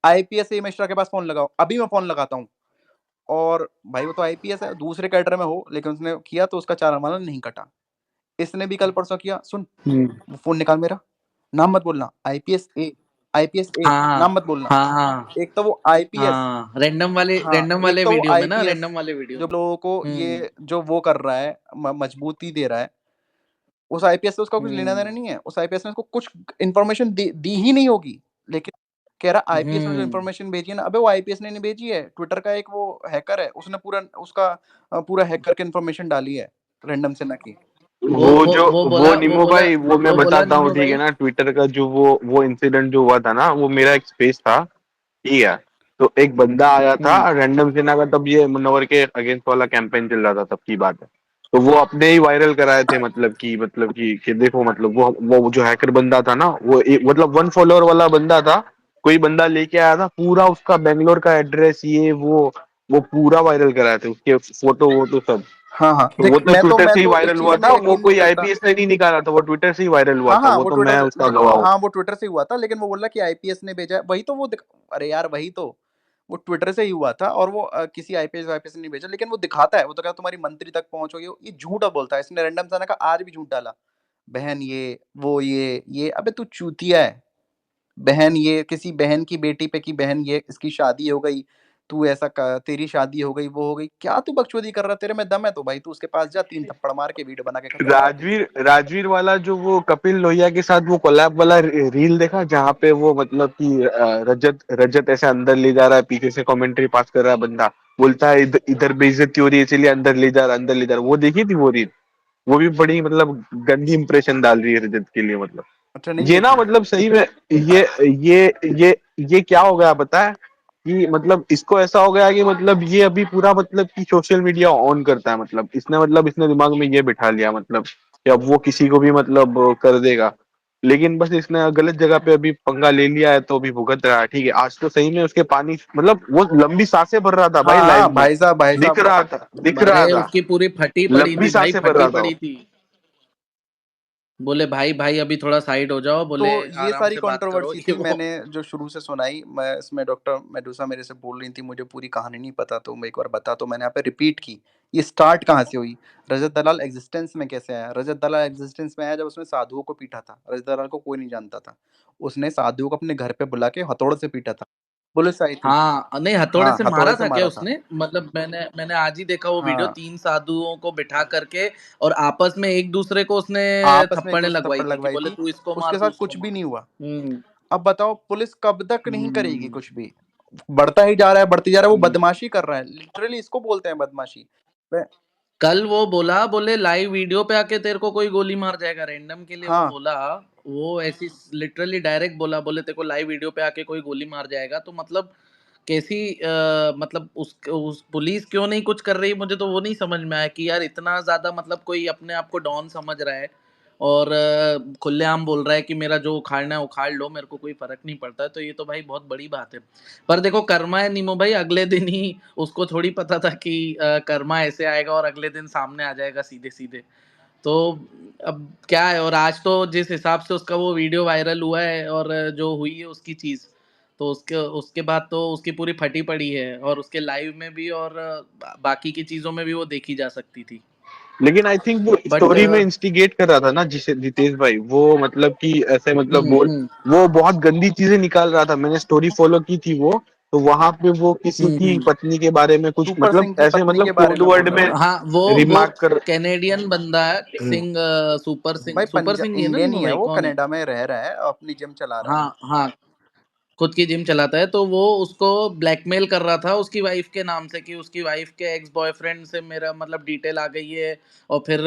आईपीएस ए मिश्रा के पास फोन लगाओ, अभी मैं फोन लगाता हूँ, और भाई वो तो आईपीएस है, दूसरे कैडर में हो, लेकिन उसने किया तो उसका चारा माना नहीं कटा, इसने भी कल परसों किया, सुन हम्म। वो फोन निकाल मेरा, नाम मत बोलना, आईपीएस ए नाम हाँ मत बोलना, हाँ हाँ एक तो वो आईपीएस, हाँ, हाँ रैंडम एक वाले तो वो वीडियो में ना, आईपीएस, रैंडम वाले वीडियो जो में। लोगों को हम्म ये जो वो कर रहा है, मजबूती दे रहा है, उस आईपीएस से उसका कुछ लेना देना हम्म नहीं है, उस आईपीएस ने उसको कुछ इन्फॉर्मेशन दी ही नहीं होगी, लेकिन कह रहा आईपीएस ने जो हम्म। इन्फॉर्मेशन भेजी है ना, अबे वो आईपीएस ने नहीं भेजी है, ट्विटर का एक वो हैकर है, उसने पूरा उसका पूरा हैक करके इन्फॉर्मेशन डाली है, रैंडम से ना की। वो निमो बोला भाई, वो मैं वो बोला बताता हूँ, नीमो ठीक है भाई। ना, ट्विटर का जो वो इंसिडेंट जो हुआ था ना, वो मेरा एक स्पेस था, ठीक है, तो एक बंदा आया था हम्म रैंडम सेना का, तब ये मुनव्वर के अगेंस्ट वाला कैंपेन चल रहा था, तब की बात है। तो वो अपने ही वायरल कराए थे, मतलब कि देखो, मतलब वो जो हैकर बंदा था ना, वो मतलब 1 फॉलोअर वाला बंदा था। कोई बंदा लेके आया था पूरा उसका बेंगलोर का एड्रेस, ये वो पूरा वायरल कराए थे, उसके फोटो वो तो सब। हाँ हाँ, तो वो देख तो ट्विटर मैं से ही तो इस वायरल हुआ चीज में था, वो यकीन नहीं कोई करता। आईपीएस ने नहीं निकाला था, वो ट्विटर से ही वायरल हुआ हाँ था, हाँ, वो वो तो ट्विटर मैं से, उसका गवाह हूँ। हाँ वो ट्विटर से ही हुआ था, लेकिन वो बोल रहा कि आईपीएस ने भेजा है, वही तो अरे यार वही तो, वो ट्विटर से ही हुआ था, और वो किसी आईपीएस वाईपीएस ने नहीं भेजा, लेकिन वो दिखाता है, वो तो कहता तुम्हारी मंत्री तक पहुंचोगी, ये झूठा बोलता है, इसने रैंडम सना का आज भी झूठ डाला। बहन ये वो ये अबे तू चूतिया है। बहन ये किसी बहन की बेटी पे की बहन ये इसकी शादी हो गई, तू ऐसा तेरी शादी हो गई वो हो गई, क्या तू बकचोदी कर रहा है? तेरे में दम है तो भाई तू उसके पास जा, 3 थप्पड़ मार के वीडियो बना के खत्म कर दे। राजवीर वाला जो वो कपिल लोहिया के साथ वो कोलैब वाला रील देखा, जहाँ पे वो मतलब कि रजत रजत ऐसे अंदर ले जा रहा है, पीछे से कमेंट्री पास कर रहा है बंदा, बोलता है इधर बेइज्जती हो रही है इसीलिए अंदर ले जा रहा, अंदर ले जा रहा। वो देखी थी वो रील? वो भी बड़ी मतलब गंदी इंप्रेशन डाल रही है रजत के लिए, मतलब अच्छा, नहीं ये ना, देखी। मतलब सही में ये क्या हो गया पता है? कि मतलब इसको ऐसा हो गया कि मतलब ये अभी पूरा मतलब कि सोशल मीडिया ऑन करता है, मतलब इसने दिमाग में ये बिठा लिया, मतलब कि अब वो किसी को भी मतलब कर देगा। लेकिन बस इसने गलत जगह पे अभी पंगा ले लिया है, तो अभी भुगत रहा है। ठीक है, आज तो सही में उसके पानी, मतलब वो लंबी सांसें भर रहा था भाई हाँ लाइव हाँ, में, भाई दिख साहब। रहा था, दिख रहा अरे था, उसकी पूरी फटी पड़ी लंबी थी भाई, सांसें भर फटी रहा था पड़ी वो। थी। बोले भाई भाई अभी थोड़ा साइड हो जाओ, तो बोले ये आराम सारी से बात करो। कंट्रोवर्सी ये थी, वो मैंने जो शुरू से सुनाई, मैं इसमें डॉक्टर मेडुसा मेरे से बोल रही थी, मुझे पूरी कहानी नहीं पता, तो मैं एक बार बता, तो मैंने यहाँ पे रिपीट की। ये स्टार्ट कहाँ से हुई? रजत दलाल एग्जिस्टेंस में कैसे आया? रजत दलाल एग्जिस्टेंस में आया जब उसने साधुओं को पीटा था। रजत दलाल को कोई नहीं जानता था, उसने साधुओं को अपने घर पे बुला के हथौड़े से पीटा था। पुलिस आई थी। हाँ, नहीं हथौड़े हाँ, से मारा हथौड़े से था क्या मारा था। उसने? मतलब मैंने आज ही देखा वो वीडियो, हाँ, 3 साधुओं को बिठा करके और आपस में एक-दूसरे को उसने आपस में एक थप्पड़ें दूसरे लगवाई थप्पड़ थी कि लगवाई बोले थी। तू इसको मार, उसके तू साथ उसको कुछ भी मार। नहीं हुआ। हुँ, अब बताओ पुलिस कब तक नहीं करेगी हुँ, कुछ भी? बढ़ता ही जा रहा है, बढ़ती जा रहा है, वो हुँ। बदमाशी कर रहा है। लिटरली इसको बोलते हैं बदमाशी। वे कल वो बोला, बोले लाइव वीडियो पे आके तेरे को कोई गोली मार जाएगा, रैंडम के लिए वो हाँ, बोला। वो ऐसी लिटरली डायरेक्ट बोला, बोले तेरे को लाइव वीडियो पे आके कोई गोली मार जाएगा। तो मतलब कैसी मतलब उस पुलिस क्यों नहीं कुछ कर रही? मुझे तो वो नहीं समझ में आया कि यार इतना ज़्यादा मतलब कोई अपने आप को डॉन समझ रहा है और खुलेआम बोल रहा है कि मेरा जो उखाड़ना है उखाड़ लो, मेरे को कोई फ़र्क नहीं पड़ता है। तो ये तो भाई बहुत बड़ी बात है। पर देखो कर्मा है नीमो भाई, अगले दिन ही उसको थोड़ी पता था कि कर्मा ऐसे आएगा और अगले दिन सामने आ जाएगा सीधे-सीधे। तो अब क्या है, और आज तो जिस हिसाब से उसका वो वीडियो वायरल हुआ है और जो हुई है उसकी चीज़, तो उसके उसके बाद तो उसकी पूरी फटी पड़ी है और उसके लाइव में भी और बाकी की चीज़ों में भी वो देखी जा सकती थी। लेकिन आई थिंक वो बट स्टोरी में इंस्टिगेट कर रहा था ना, जिसे जितेश भाई, वो मतलब कि ऐसे मतलब हुँ, बोल, हुँ, वो बहुत गंदी चीजें निकाल रहा था। मैंने स्टोरी फॉलो की थी वो, तो वहां पे वो किसी हुँ, की हुँ। पत्नी के बारे में कुछ सुपर मतलब सिंह की ऐसे पत्नी मतलब के बारे कोड में वर्ड बोल रहा में था। हाँ, वो रिमार्क कर। कैनेडियन बंदा है, हम्म। सुपर भाई सुपर पंजा सिंह ही है ना इंडियन नीमो ही है भाई, वो, कौन है? कनाडा में रह रहा है, अपनी जिम चला रहा है। हाँ, हाँ। खुद की जिम चलाता है, तो वो उसको ब्लैकमेल कर रहा था उसकी वाइफ के नाम से कि उसकी वाइफ के एक्स बॉयफ्रेंड से मेरा मतलब डिटेल आ गई है और फिर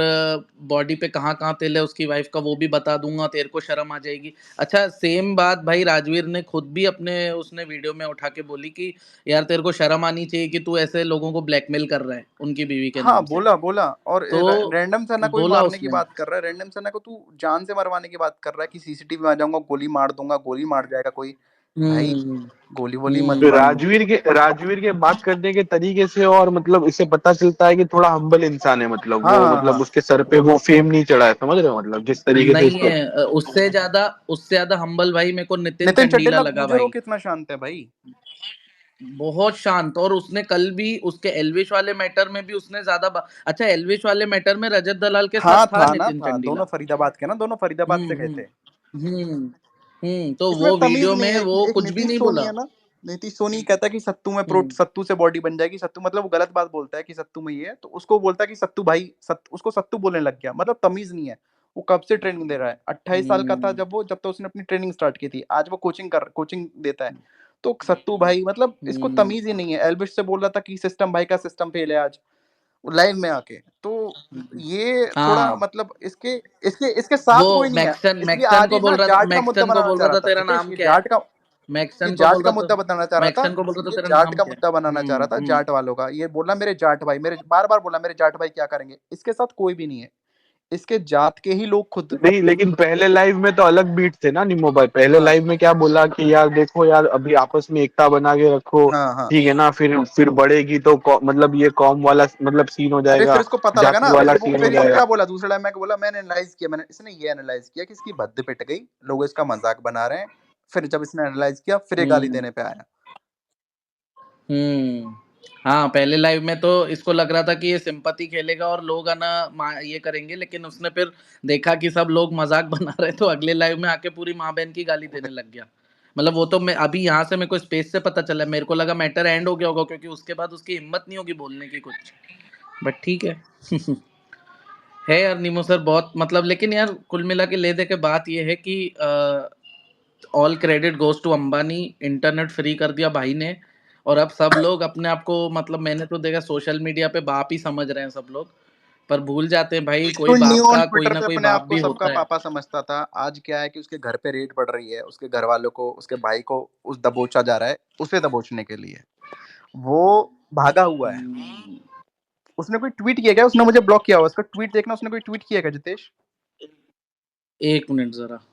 बॉडी पे कहाँ-कहाँ तिल है उसकी वाइफ का वो भी बता दूँगा, तेरे को शर्म आ जाएगी। अच्छा सेम बात भाई राजवीर ने खुद भी अपने उसने वीडियो में उठा के बोली कि यार तेरे को शर्म आनी चाहिए कि तू ऐसे लोगों को ब्लैकमेल कर रहा है, उनकी बीवी के हाँ, नाम से। बोला बोला, और तो रैंडम सना को भी बोला मारने की उसने। बात कर रहा है, रैंडम सना को तू जान से मरवाने की बात कर रहा है कि सीसीटीवी में आ जाऊंगा, गोली मार दूंगा, गोली मार जाएगा कोई। भाई हुँ, गोली वोली मत तो हुँ। मारना। राजवीर के बात करने के तरीके से, और मतलब इससे पता चलता है कि थोड़ा हम्बल इंसान है, मतलब हाँ वो हाँ मतलब हाँ, उसके सर पे वो फेम नहीं चढ़ा है, समझ रहे हो, मतलब जिस तरीके से नहीं इसको। है उससे ज़्यादा हम्बल भाई मेरे को नितिन नितिन चंडीला चड्डेला लगा गुजरो भाई। कितना शांत है भाई। बहुत शांत, और उसने कल भी उसके एल्विश वाले मैटर में भी उसने अच्छा एल्विश वाले मैटर में रजत दलाल के साथ हाँ था था ना, नितिन था, दोनों चंडीला। फरीदाबाद के ना, दोनों फरीदाबाद से गए हुँ, थे। हुँ, तो इसमें वो तमीज वीडियो नहीं में है। वो एक कुछ भी नीतीश नहीं सोनी बोला। है ना, नीतीश सोनी कहता है कि सत्तू में हुँ, सत्तू से बॉडी बन जाएगी, सत्तू मतलब वो गलत बात बोलता है कि सत्तू में ये है, तो उसको बोलता है कि सत्तू भाई, उसको सत्तू बोलने लग गया, मतलब तमीज नहीं है। वो कब से ट्रेनिंग दे रहा है? 28 साल का था हुँ, जब तो उसने अपनी ट्रेनिंग स्टार्ट की थी, आज वो कोचिंग देता है। तो सत्तू भाई मतलब इसको हुँ, तमीज ही नहीं है। एल्विश से बोल रहा था कि सिस्टम भाई का सिस्टम फेल है आज, लाइव में आके। तो हुँ। ये थोड़ा हाँ, मतलब इसके वो साथ कोई नहीं है, मैक्सन इसलिए मैक्सन आज को ये ना बोल रहा था, जाट का मुद्दा मैक्सन को बनाना बोल चाह रहा रहा था था। तेरा जितेश नाम ये क्या है? जाट का, मैं ये एक्शन को जाट बोल का रहा मुद्दा था, बताना चाह मैं रहा था, एक्शन को बोल रहा था, ये तेरा जाट नाम का क्या है? मुद्दा बनाना चाह रहा था, जाट वालों का। ये बोला मेरे जाट भाई, मेरे बार बार बोला मेरे जाट भाई क्या करेंगे। इसके साथ कोई भी नहीं है, इसके जात के ही लोग खुद नहीं, लेकिन पहले लाइव में तो अलग बीट थे ना निमो भाई। पहले हाँ लाइव में क्या बोला कि यार देखो यार, अभी आपस में एकता बना के रखो, हाँ हाँ। ठीक है ना, फिर बढ़ेगी तो मतलब ये कॉम वाला मतलब सीन हो अरे जाएगा, फिर इसको पता लगा जाति ना, वाला सीन हो फिर इसने जाएगा। क्या बोला दूसरे टाइम में बोला, मैंने एनालाइज किया, मैंने इसने ये एनालाइज किया कि इसकी भद्द पिट गई, लोग इसका मजाक बना रहे हैं। फिर जब इसने एनालाइज किया फिर ये गाली हम्म देने पे आया। हाँ, पहले लाइव में तो इसको लग रहा था कि ये सिंपैथी खेलेगा और लोग आना ये करेंगे, लेकिन उसने फिर देखा कि सब लोग मजाक बना रहे, तो अगले लाइव में आके पूरी माँ बहन की गाली देने लग गया। मतलब वो तो मैं अभी यहाँ से मेरे को स्पेस से पता चला, मेरे को लगा मैटर एंड हो गया होगा, क्योंकि उसके बाद उसकी हिम्मत नहीं होगी बोलने की कुछ। बट ठीक है। है यार नीमो सर बहुत मतलब, लेकिन यार कुल मिला के ले दे के बात ये है कि all credit goes to Ambani, internet free कर दिया भाई ने। और अब सब लोग अपने आप को मतलब, मैंने तो देखा सोशल मीडिया पे बाप ही समझ रहे हैं सब लोग, पर भूल जाते हैं भाई कोई स्क्विड बाप नियोन का कोई ट्विटर ना पे कोई अपने बाप आप को भी सबका होता है। पापा समझता था, आज क्या है कि उसके घर पे रेड पड़ रही है, उसके घर वालों को, उसके भाई को उस दबोचा जा रहा है, उसे दबोचने के लिए वो भागा हुआ है। हम्म, उसने कोई ट्वीट किया क्या? उसने मुझे ब्लॉक किया हुआ, उसका ट्वीट देखना, उसने कोई ट्वीट किया क्या जितेश? एक मिनट जरा।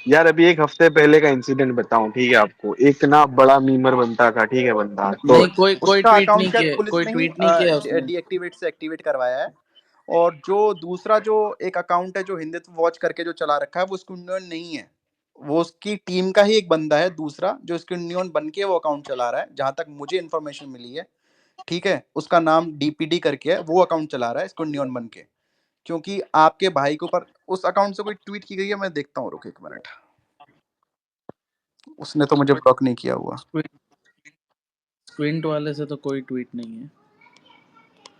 यार अभी एक हफ्ते पहले का इंसिडेंट बताऊं, ठीक है आपको। एक ना बड़ा मीमर बनता था, ठीक है, बंदा तो नहीं, कोई कोई उसका ट्वीट अकाउंट नहीं शायद किया, पुलिस कोई ने ही ट्वीट नहीं किया उसने। डीएक्टिवेट से एक्टिवेट करवाया है। और जो दूसरा जो एक अकाउंट है जो हिंदुत्व वॉच करके जो चला रखा है, वो स्क्विड नहीं है, वो उसकी टीम का ही एक बंदा है दूसरा, जो स्क्विड बन के वो अकाउंट चला रहा है, जहां तक मुझे इन्फॉर्मेशन मिली है। ठीक है, उसका नाम डीपीडी करके है, वो अकाउंट चला रहा है स्क्विड बन के। क्योंकि आपके भाई के ऊपर उस अकाउंट से कोई ट्वीट की गई है, मैं देखता हूँ, रुक एक मिनट। उसने तो मुझे ब्लॉक नहीं किया हुआ। स्क्विंट वाले से तो कोई ट्वीट नहीं है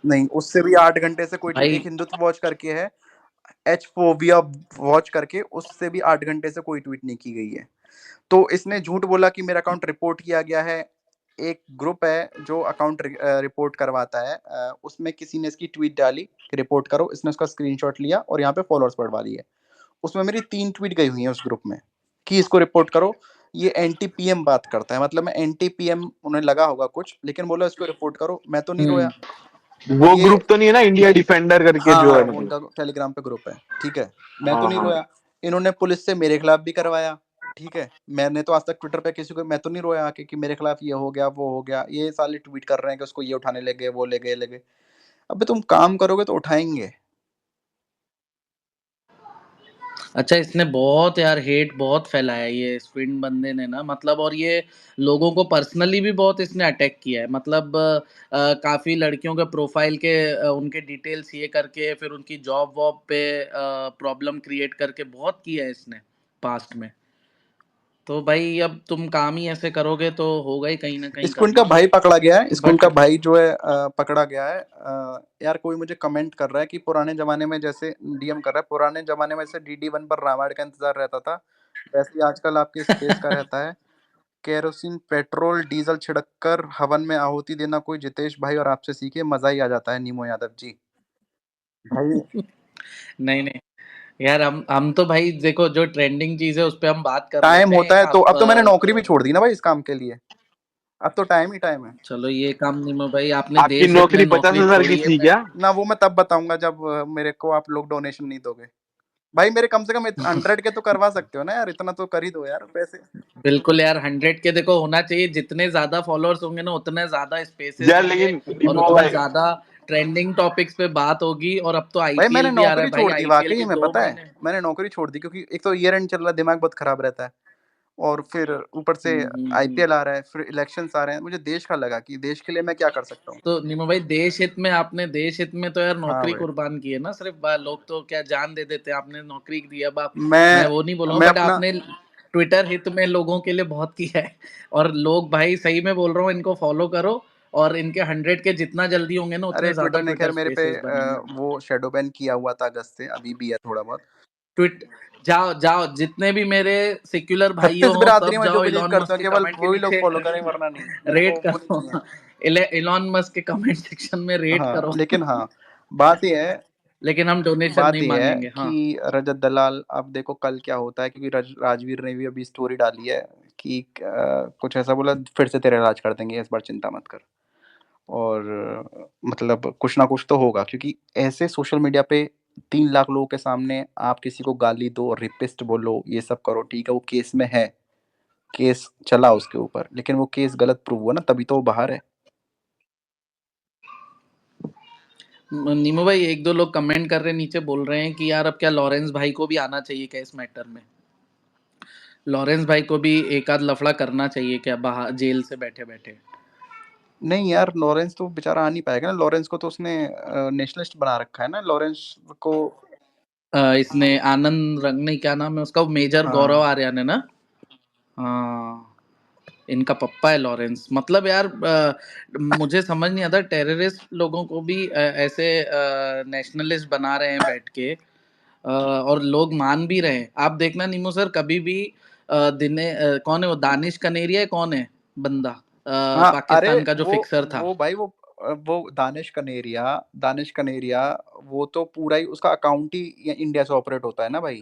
नहीं, उससे भी 8 घंटे से कोई भाई। एक हिंदुत्व वॉच करके है, एच फोबिया वॉच करके, उससे भी 8 घंटे से कोई ट्वीट नहीं की गई है। तो इसने झूठ बोला कि मेरा अकाउंट रिपोर्ट किया गया है। एक ग्रुप है जो अकाउंट रिपोर्ट करवाता है, उसमें किसी ने इसकी ट्वीट डाली कि रिपोर्ट करो, इसने उसका स्क्रीनशॉट लिया और यहाँ पे फॉलोअर्स बढ़वा दिए। उसमें मेरी 3 ट्वीट गई हुई है उस ग्रुप में कि इसको रिपोर्ट करो। ये एंटी पीएम बात करता है, मतलब मैं एंटी पीएम, उन्हें लगा होगा कुछ, लेकिन बोला इसको रिपोर्ट करो, मैं तो नहीं रोया। हम्म वो ये ग्रुप तो नहीं है ना, इंडिया डिफेंडर करके हाँ जो हाँ, है वो मतलब। उनका टेलीग्राम पे ग्रुप है, ठीक है। मैं तो हाँ नहीं हाँ। रोया। इन्होंने पुलिस से मेरे खिलाफ भी करवाया, ठीक है। मैंने तो आज तक ट्विटर पे किसी को, मैं तो नहीं रोया आके कि मेरे खिलाफ ये हो गया वो हो गया। ये साले ट्वीट कर रहे हैं कि उसको ये उठाने लगे, वो ले गए। अबे तुम काम करोगे तो उठाएंगे। अच्छा, इसने बहुत यार हेट बहुत फैलाया ये स्क्विड बंदे ने ना, मतलब। और ये लोगों को पर्सनली भी बहुत इसने अटैक किया है, मतलब काफी लड़कियों के प्रोफाइल के उनके डिटेल्स ये करके, फिर उनकी जॉब वॉब पे प्रॉब्लम क्रिएट करके बहुत किया है इसने पास्ट में। तो भाई अब तुम काम ही ऐसे करोगे तो होगा ही कहीं ना कहीं स्कूल का करना। भाई पकड़ा गया है, स्कूल बट का भाई जो है पकड़ा गया है। यार कोई मुझे कमेंट कर रहा है कि पुराने जमाने में जैसे डीएम कर रहा है, पुराने जमाने में जैसे DD1 पर रामायण का इंतजार रहता था, वैसे ही आजकल आपके स्पेस का रहता है। केरोसिन पेट्रोल डीजल छिड़क कर हवन में आहुति देना कोई जितेश भाई और आपसे सीखे, मजा ही आ जाता है। नीमो यादव जी भाई, नहीं नहीं यार, हम तो भाई देखो, जो ट्रेंडिंग चीज है उस पे हम बात कर टाइम लेते हैं होता एक है तो, आप। अब तो मैंने नौकरी भी छोड़ दी ना भाई इस काम के लिए। अब तो टाइम ही टाइम है। चलो ये काम नहीं में भाई, आपने आपकी देश हित में नौकरी पचास नौकरी हजार की छोड़ी है। थी मैं क्या? ना वो मैं तब बताऊंगा जब मेरे को आप लोग डोनेशन नहीं दोगे। भाई मेरे कम से कम 100 के तो करवा सकते हो ना यार, इतना तो कर ही दो यार पैसे। बिल्कुल यार, 100 के देखो होना चाहिए, जितने ज्यादा फॉलोअर्स होंगे ना उतने ज्यादा स्पेसेस यार होंगे लेकिन और निमो उतना भाई, ज्यादा ट्रेंडिंग टॉपिक्स पे बात होगी। और अब तो भाई मैंने आईपीएल भी आ रहा नौकरी है भाई, छोड़ दी आईपीएल वाकई भी में, दो पता है महीने मैंने नौकरी छोड़ दी, क्योंकि एक तो ईयर एंड चल रहा है, दिमाग बहुत खराब रहता है। और फिर ऊपर से हम्म। आईपीएल आ रहा है, फिर इलेक्शंस आ रहे हैं, मुझे देश का लगा कि देश के लिए मैं क्या कर सकता हूँ। तो निमो भाई, देश हित में आपने, देश हित में तो यार हाँ नौकरी भाई, कुर्बान की है ना सिर्फ। लोग तो क्या जान दे देते हैं, आपने नौकरी दी। अब आप, मैं वो नहीं बोल रहा हूँ, मैं बट अपना, आपने ट्विटर हित में लोगों के लिए बहुत किया है। और लोग भाई सही में बोल रहा हूँ, इनको फॉलो करो। और इनके 100 के जितना जल्दी होंगे ना, अरे उतने ज्यादा ट्विटर ने ट्विटर खैर मेरे पे स्पेसेस बनेंगे। वो शेडो बैन किया हुआ था अगस्त से, अभी भी है थोड़ा बहुत। ट्विट जाओ जाओ, जितने भी मेरे सेक्युलर भाइयों 36 हो बिरादरी सब में जो जाओ, बिलीव इलॉन करते मस्क हो के केवल कमेंट के वही लोग नीचे फॉलो करें, वरना नहीं, मेरे रेट को वो करो। नहीं है। इलॉन मस्क के कमेंट सेक्शन में रेट हाँ करो। लेकिन हाँ, बात ये है लेकिन हम डोनेशन बात नहीं ये है मांगेंगे। हाँ कि रजत दलाल, अब देखो कल क्या होता है, क्योंकि राजवीर ने भी अभी स्टोरी डाली है कि कुछ ऐसा बोला, फिर से तेरा इलाज कर देंगे, इस बार चिंता मत कर। और मतलब कुछ ना कुछ तो होगा, क्योंकि ऐसे सोशल मीडिया पे 3 लाख लोगों के सामने आप किसी को गाली दो, रिपिस्ट बोलो, ये सब करो, ठीक है वो केस में है, केस चला उसके ऊपर, लेकिन वो केस गलत प्रूव हुआ ना, तभी तो वो बाहर है। नीमू भाई, एक दो लोग कमेंट कर रहे हैं, नीचे बोल रहे हैं कि यार अब क्या लॉरेंस भाई को भी आना चाहिए क्या इस मैटर में? लॉरेंस भाई को भी एक आध लफड़ा करना चाहिए क्या बाहर जेल से बैठे बैठे? नहीं यार, लॉरेंस तो बेचारा आ नहीं पाएगा ना, लॉरेंस को तो उसने नेशनलिस्ट बना रखा है ना, लॉरेंस को। इसने आनंद रंग नहीं, क्या नाम है उसका, मेजर गौरव हाँ आर्या ने ना। हाँ, इनका पप्पा है लॉरेंस। मतलब यार मुझे समझ नहीं आता, टेररिस्ट लोगों को भी ऐसे नेशनलिस्ट बना रहे हैं बैठ के, और लोग मान भी रहे हैं। आप देखना नीमू सर, कभी भी कौन है वो, दानिश कनेरिया है, कौन है बंदा, हाँ, अरे पाकिस्तान का जो फिक्सर था। वो भाई वो दानिश कनेरिया, वो तो पूरा ही उसका अकाउंट ही इंडिया से ऑपरेट होता है ना भाई,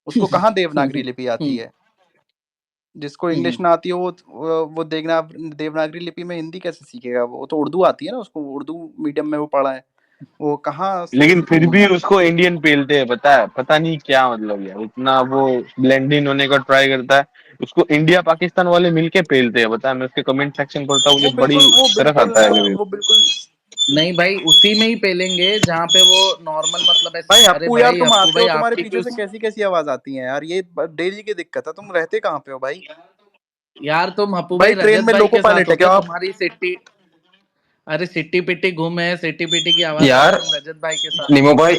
उसको कहाँ देवनागरी लिपि आती है? जिसको इंग्लिश ना आती है वो देवनागरी लिपि में हिंदी कैसे सीखेगा? वो तो उर्दू आती है ना, उसको उर्दू मीडियम में वो पढ़ा है, वो कहाँ से लेकिन फिर भी सीखेगा? उसको इंडियन पेलते हैं, पता नहीं क्या मतलब यार, इतना वो ब्लेंड इन होने का ट्राई करता है। उसको इंडिया पाकिस्तान वाले मिलके पेलते हैं, मैं उसके कमेंट सेक्शन पढ़ता हूँ, वो मुझे बड़ी बिल्कुल वो तरस बिल्कुल आता है कभी। वो बिल्कुल नहीं भाई, उसी में ही पेलेंगे जहाँ पे वो नॉर्मल, मतलब ऐसे। भाई अरे हप्पू यार, भाई तुम हप्पू आते भाई, हो, तुम्हारे आपकी पीछे क्यों? से कैसी कैसी आवाज आती है यार, ये डेली की दिक्कत है, तुम रहते कहाँ पे हो भाई? यार तुम हप्पू भाई भाई ट्रेन रजत में भाई लोको के साथ पायलट हो है क्या? क्या आप? तुम्हारी सिट्टी, अरे सिट्टी पिट्टी घूम है, सिट्टी पिट्टी की आवाज आ रही यार है, तुम रजत भाई के साथ निमो हो। भाई,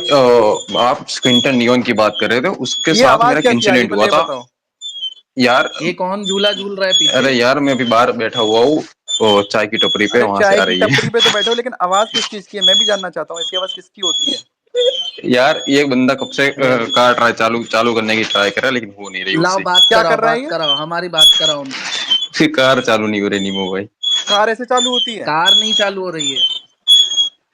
आप स्क्विंटन नियोन की बात कर रहे थे, उसके ये साथ आवाज मेरा एक क्या किया, ये इंसिडेंट पहले हुआ ये था बताओ। यार। ये कौन झूला झूल रहा है अरे पीछे? यार, मैं अभी बाहर बैठा हुआ हूँ, चाय की टपरी पे, अरे वहां से चाय आ की रही टपरी है। पे तो बैठे हो, लेकिन आवाज किस चीज की है मैं भी जानना चाहता हूँ, इसकी आवाज किसकी होती है? यार ये बंदा कब से अरे कार ट्राई चालू चालू करने की ट्राई कर रहा है, लेकिन हो नहीं रही लाओ, उससे। क्या कर रहा है बात ये? कराओ, हमारी बात कराओ उनसे। उसकी कार चालू नहीं हो रही निमो भाई। कार ऐसे चालू होती है? कार नहीं चालू हो रही है।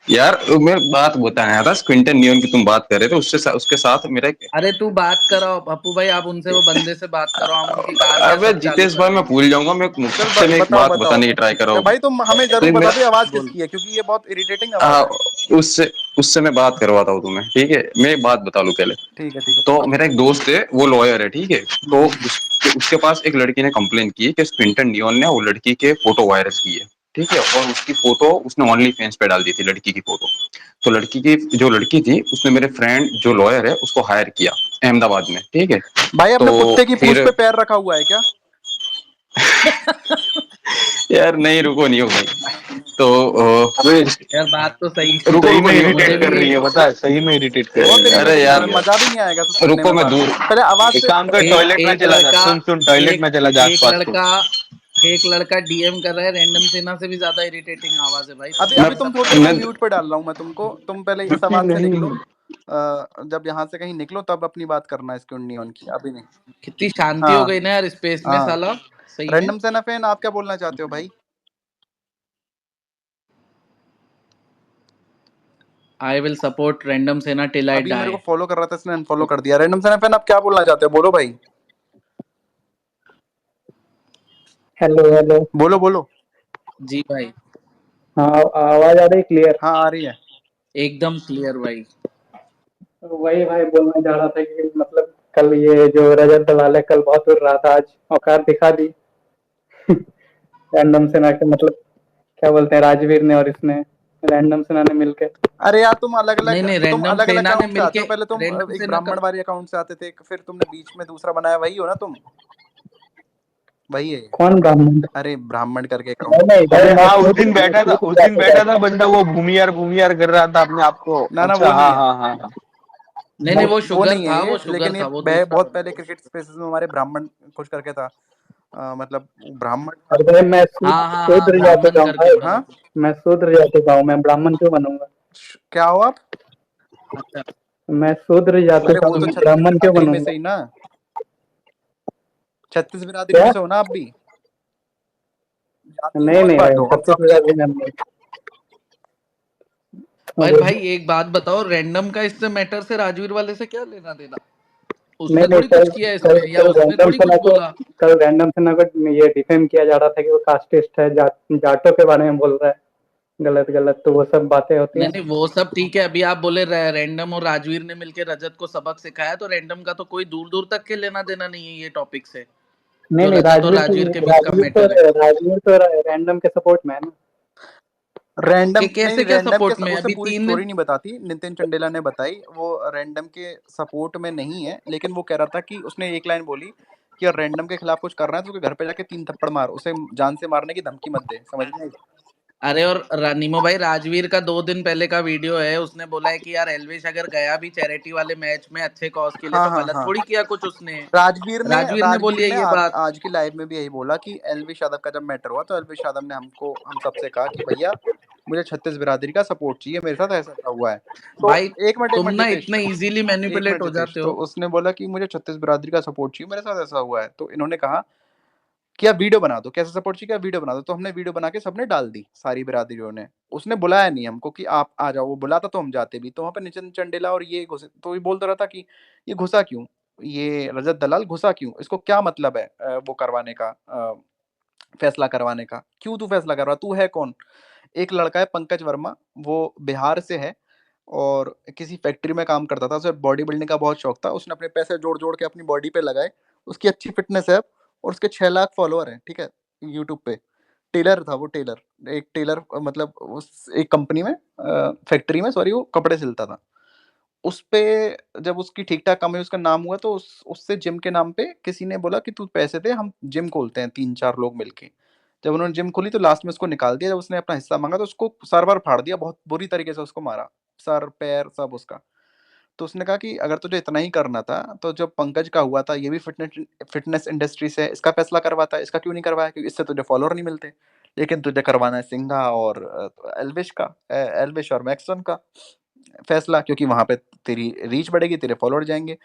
यार मैं बात बताया था, क्विंटन नियोन की तुम बात कर रहे थे, उसके साथ मेरा एक। अरे तू बात कराओ पप्पू भाई, आप उनसे, वो बंदे से बात करो, हम उनकी कार क्या अबे सब चालू जितेश कर भाई, मैं देंगे। भूल जाऊंगा, मैं चल मुझसे में एक बताओ बात बताओ। बताने की ट्राई कर रहा हूँ। भाई तुम हमें तो जरूर एक बता मेरा दो ये आवाज बोल। किसकी है, क्योंकि ये बहुत इरिटेटिंग आ, आवाज है। उससे उससे मैं बात करवाता हूँ तुम्हें, ठीक है? मैं एक बात बता लूं पहले। ठीक है तो बताओ। मेरा एक दोस्त है, वो लॉयर है, ठीक है? तो हम्म। उसके पास एक लड़की ने कंप्लेन की कि स्पिंटन डियोन ने वो लड़की के फोटो वायरल की है, ठीक है? और उसकी फोटो उसने ओनली फैंस पे डाल दी थी, लड़की की फोटो। तो जो लड़की थी, उसने मेरे फ्रेंड जो लॉयर है उसको हायर किया अहमदाबाद में, ठीक है? भाई तो अपने कुत्ते की पूंछ फिर पे पैर रखा हुआ है क्या? यार नहीं, रुको नहीं हो भाई। तो यार बात तो सही है, रुको सही रुको में नहीं हो मुझे इरिटेट भाई। कर भी रही है, पता है, सही में इरिटेट कर बहुत रही है। अरे इरिटेटिंग है, यार, मजा भी नहीं आएगा सुनने रुको में मैं बात। दूर। पहले आवाज एक से। काम कर, एक टॉयलेट में एक चला जा, लड़का सुन टॉयलेट एक में चला जा एक आसपास को। लड़का एक लड़का डीएम कर रहा है, रैंडम सेना से भी ज्यादा इरिटेटिंग आवाज है भाई, अभी तुम अभी ये तुम सब थोड़ी कर देर रहे में मैं हो। म्यूट पे डाल रहा हूँ मैं तुमको, तुम पहले इस क्योंकि आवाज से नहीं, निकलो। जब यहाँ से कहीं निकलो तब अपनी बात करना है, इसकी उन्नी की, अभी नहीं। कितनी शांति हो हाँ गई ना यार स्पेस में, हाँ। साला। सही में। रैंडम सेना फैन, आप क्या बोलना चाहते हो भाई? आई विल सपोर्ट रैंडम सेना टिल आई अभी मेरे को डाई। फॉलो कर रहा था, इसने अनफॉलो कर दिया। रैंडम सेना फैन, आप क्या बोलना चाहते हो, बोलो भाई। Hello hello. बोलो बोलो। जी भाई, हाँ, आवाज आ रही क्लियर? हाँ आ रही है। एकदम क्लियर भाई। तो वही भाई बोलना चाह रहा था कि मतलब कल ये जो रजत दलाल है, कल बहुत उड़ रहा था, आज औकात दिखा दी। रैंडम सेना के मतलब क्या बोलते हैं, राजवीर ने और इसने, रैंडम सेना ने मिलके। अरे यार तुम अलग अलग, नहीं नहीं, रैंडम सेना ने अकाउंट से आते मिलके, हो, पहले तुम रैंडम एक सेना का। ब्राह्मण वाली अकाउंट से आते थे, फिर तुमने बीच में दूसरा बनाया, वही हो ना तुम? वही है ये। कौन ब्राह्मण? अरे ब्राह्मण करके नहीं अकाउंट। नहीं भाई, अरे मैं हाँ, सूद मैं उस दिन बैठा था बंदा, वो भूमियार कर रहा था अपने आप को। ना ना, अच्छा, वो नहीं हाँ है। हाँ हाँ हाँ। नहीं नहीं, वो वो शुगर नहीं है था, ये, वो शुगर लेकिन ये था, वो दूसरा बहुत बंदा पहले है। क्रिकेट स्पेसेस में हमारे ब्राह्मण कुछ करके था। मतलब ब्राह्मण। और भाई मैं हाँ हाँ हाँ, शूद्र जा ब्राह्मण चुका हूँ करके भाई। था हाँ। वो। मैं शूद्र जा चुका हूँ, मैं ब्राह्मण क्यों बनूंगा? क्या हो आप? अच्छा। मैं शूद्र जा अरे चुका वो हूँ, तो मैं छत्तीस ब्राह्मण क्यों बिरादरी में बनूंगा? से ही ना, 36 बिरादरी में क्या? से हो ना आप भी? जाति नहीं समझ नहीं भाई, बांटो, हम 36 सब एक बिरादरी है। में हम नहीं। पर वो भाई एक बात बताओ, रैंडम का इससे मैटर से राजवीर वाले से क्या लेना देना? नहीं उसने नहीं, थोड़ी कुछ किया कल इसमें, या कल उसने रैंडम थोड़ी से कुछ ना को बोला। कल रैंडम से ना को ये डिफेम किया जा रहा था कि वो कास्टिस्ट है, जाटों के बारे में बोल रहा है गलत गलत, तो वो सब बातें होती नहीं है नहीं, ना। वो सब ठीक है। अभी आप बोले रैंडम और राजवीर ने मिलकर रजत को सबक सिखाया, तो रैंडम का तो कोई दूर दूर तक के लेना देना नहीं है ये टॉपिक से, नहीं जो नहीं, रजत और राजवीर के बीच का मैटर है। राजवीर तो रैंडम के सपोर्ट में है ना। रैंडम कि नहीं कैसे नहीं, क्या रैंडम के सपोर्ट में? उसने अभी पूरी 3 स्टोरी दिन नहीं बताती, नितिन चंडेला ने बताई। वो रैंडम के सपोर्ट में नहीं है, लेकिन वो कह रहा था कि उसने एक लाइन बोली कि अगर रैंडम के खिलाफ कुछ कर रहा है तो उसके घर पे जाके 3 थप्पड़ मार, उसे जान से मारने की धमकी मत दे, समझ में आई? अरे, और नीमो भाई, राजवीर का 2 दिन पहले का वीडियो है, उसने बोला है कि यार एल्विश अगर गया भी चैरिटी वाले मैच में अच्छे कॉज के लिए हाँ तो हाँ गलत हाँ, थोड़ी किया कुछ उसने। राजवीर ने राजवीर बोली है ने ये बात। आज की लाइव में भी यही बोला कि एलविश यादव का जब मैटर हुआ तो एलविश यादव ने हम सबसे कहा कि भैया मुझे 36 बिरादरी का सपोर्ट चाहिए, मेरे साथ ऐसा ऐसा हुआ है। तो भाई एक तुम मिनट ना जितेश, इतने इजीली मैनिपुलेट हो जितेश, जाते तो हो। उसने बोला कि मुझे 36 बिरादरी का सपोर्ट चाहिए, मेरे साथ ऐसा हुआ है। तो इन्होंने कहा कि आप वीडियो बना दो, कैसे सपोर्ट चाहिए, आप वीडियो बना दो। तो हमने वीडियो बना के सबने डाल दी, सारी बिरादरियों ने। उसने बुलाया नहीं हमको कि आप आ जाओ, वो बुलाता तो हम जाते भी। तो वहाँ पे नितिन चंडेला और ये घुसे, तो ये बोलता रहा था कि ये घुसा क्यों, ये रजत दलाल घुसा क्यों, इसको क्या मतलब है वो करवाने का, फैसला करवाने का, क्यों तू फैसला करवा, तू है कौन? एक लड़का है पंकज वर्मा, वो बिहार से है और किसी फैक्ट्री में काम करता था, उसे बॉडी बिल्डिंग का बहुत शौक था, उसने अपने पैसे जोड़ जोड़ के अपनी बॉडी पे लगाए, उसकी अच्छी फिटनेस है और उसके 6 लाख फॉलोअर हैं, ठीक है, यूट्यूब पे। टेलर था वो, एक टेलर, मतलब उस एक कंपनी में, फैक्ट्री में, सॉरी, वो कपड़े सिलता था। उस पे जब उसकी ठीक-ठाक कमाई, उसका नाम हुआ, तो उससे जिम के नाम पे किसी ने बोला कि तू पैसे दे, हम जिम खोलते हैं 3-4 लोग मिलके। जब उन्होंने जिम खोली तो लास्ट में उसको निकाल दिया, जब उसने अपना हिस्सा माँगा तो उसको सर-वर फाड़ दिया, बहुत बुरी तरीके से उसको मारा, सर, पैर सब उसका। तो उसने कहा कि अगर तुझे इतना ही करना था, तो जब पंकज का हुआ था, ये भी फ़िटनेस इंडस्ट्री से है, इसका फैसला करवाता, इसका क्यों नहीं करवाया? क्योंकि इससे तुझे फॉलोअर नहीं मिलते। लेकिन तुझे करवाना है सिंघा और एल्विश और मैक्सवेल का फैसला, क्योंकि वहाँ पे तेरी रीच बढ़ेगी, तेरे फॉलोअर जाएँगे,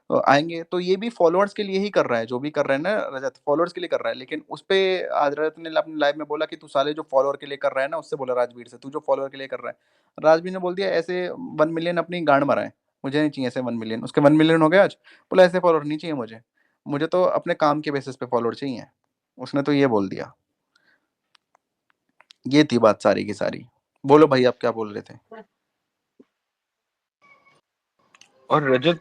आएँगे। तो ये भी फॉलोअर्स के लिए ही कर रहा है, जो भी कर रहा है ना रजत, फॉलोअर्स के लिए कर रहा है। लेकिन उसपे आज रजत ने अपनी लाइव में बोला कि तू साले जो फॉलोअर के लिए कर रहा है ना, उससे बोला राजवीर से, तू जो फॉलोअर के लिए कर रहा है। राजवीर ने बोल दिया ऐसे 1 मिलियन अपनी गांड मराए, मुझे नहीं चाहिए ऐसे 1 मिलियन। उसके 1 मिलियन हो गए आज, बोला ऐसे फॉलोअर नहीं चाहिए मुझे, मुझे तो अपने काम के बेसिस पे फॉलोअर चाहिए। उसने तो ये बोल दिया। ये थी बात सारी की सारी। बोलो भाई, आप क्या बोल रहे थे? और रजत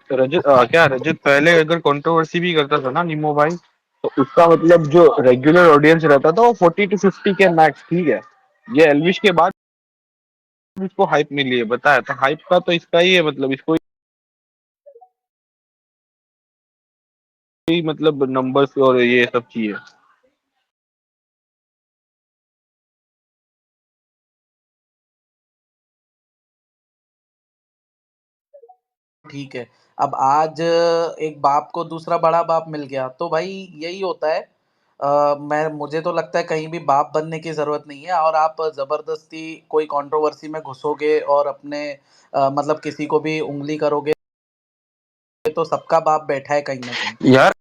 पहले अगर कंट्रोवर्सी भी करता था ना निमो भाई, तो उसका मतलब जो रेगुलर ऑडियंस रहता था वो 40 to 50 के मैक्स, ठीक है। ये एल्विश के बाद इसको हाइप मिली है, बताया तो हाइप का तो इसका ही है, मतलब इसको ही मतलब नंबर्स और ये सब चीजें। ठीक है। अब आज एक बाप को दूसरा बड़ा बाप मिल गया, तो भाई यही होता है। मुझे तो लगता है कहीं भी बाप बनने की जरूरत नहीं है, और आप जबरदस्ती कोई कंट्रोवर्सी में घुसोगे और अपने मतलब किसी को भी उंगली करोगे, तो सबका बाप बैठा है कहीं ना कहीं। यार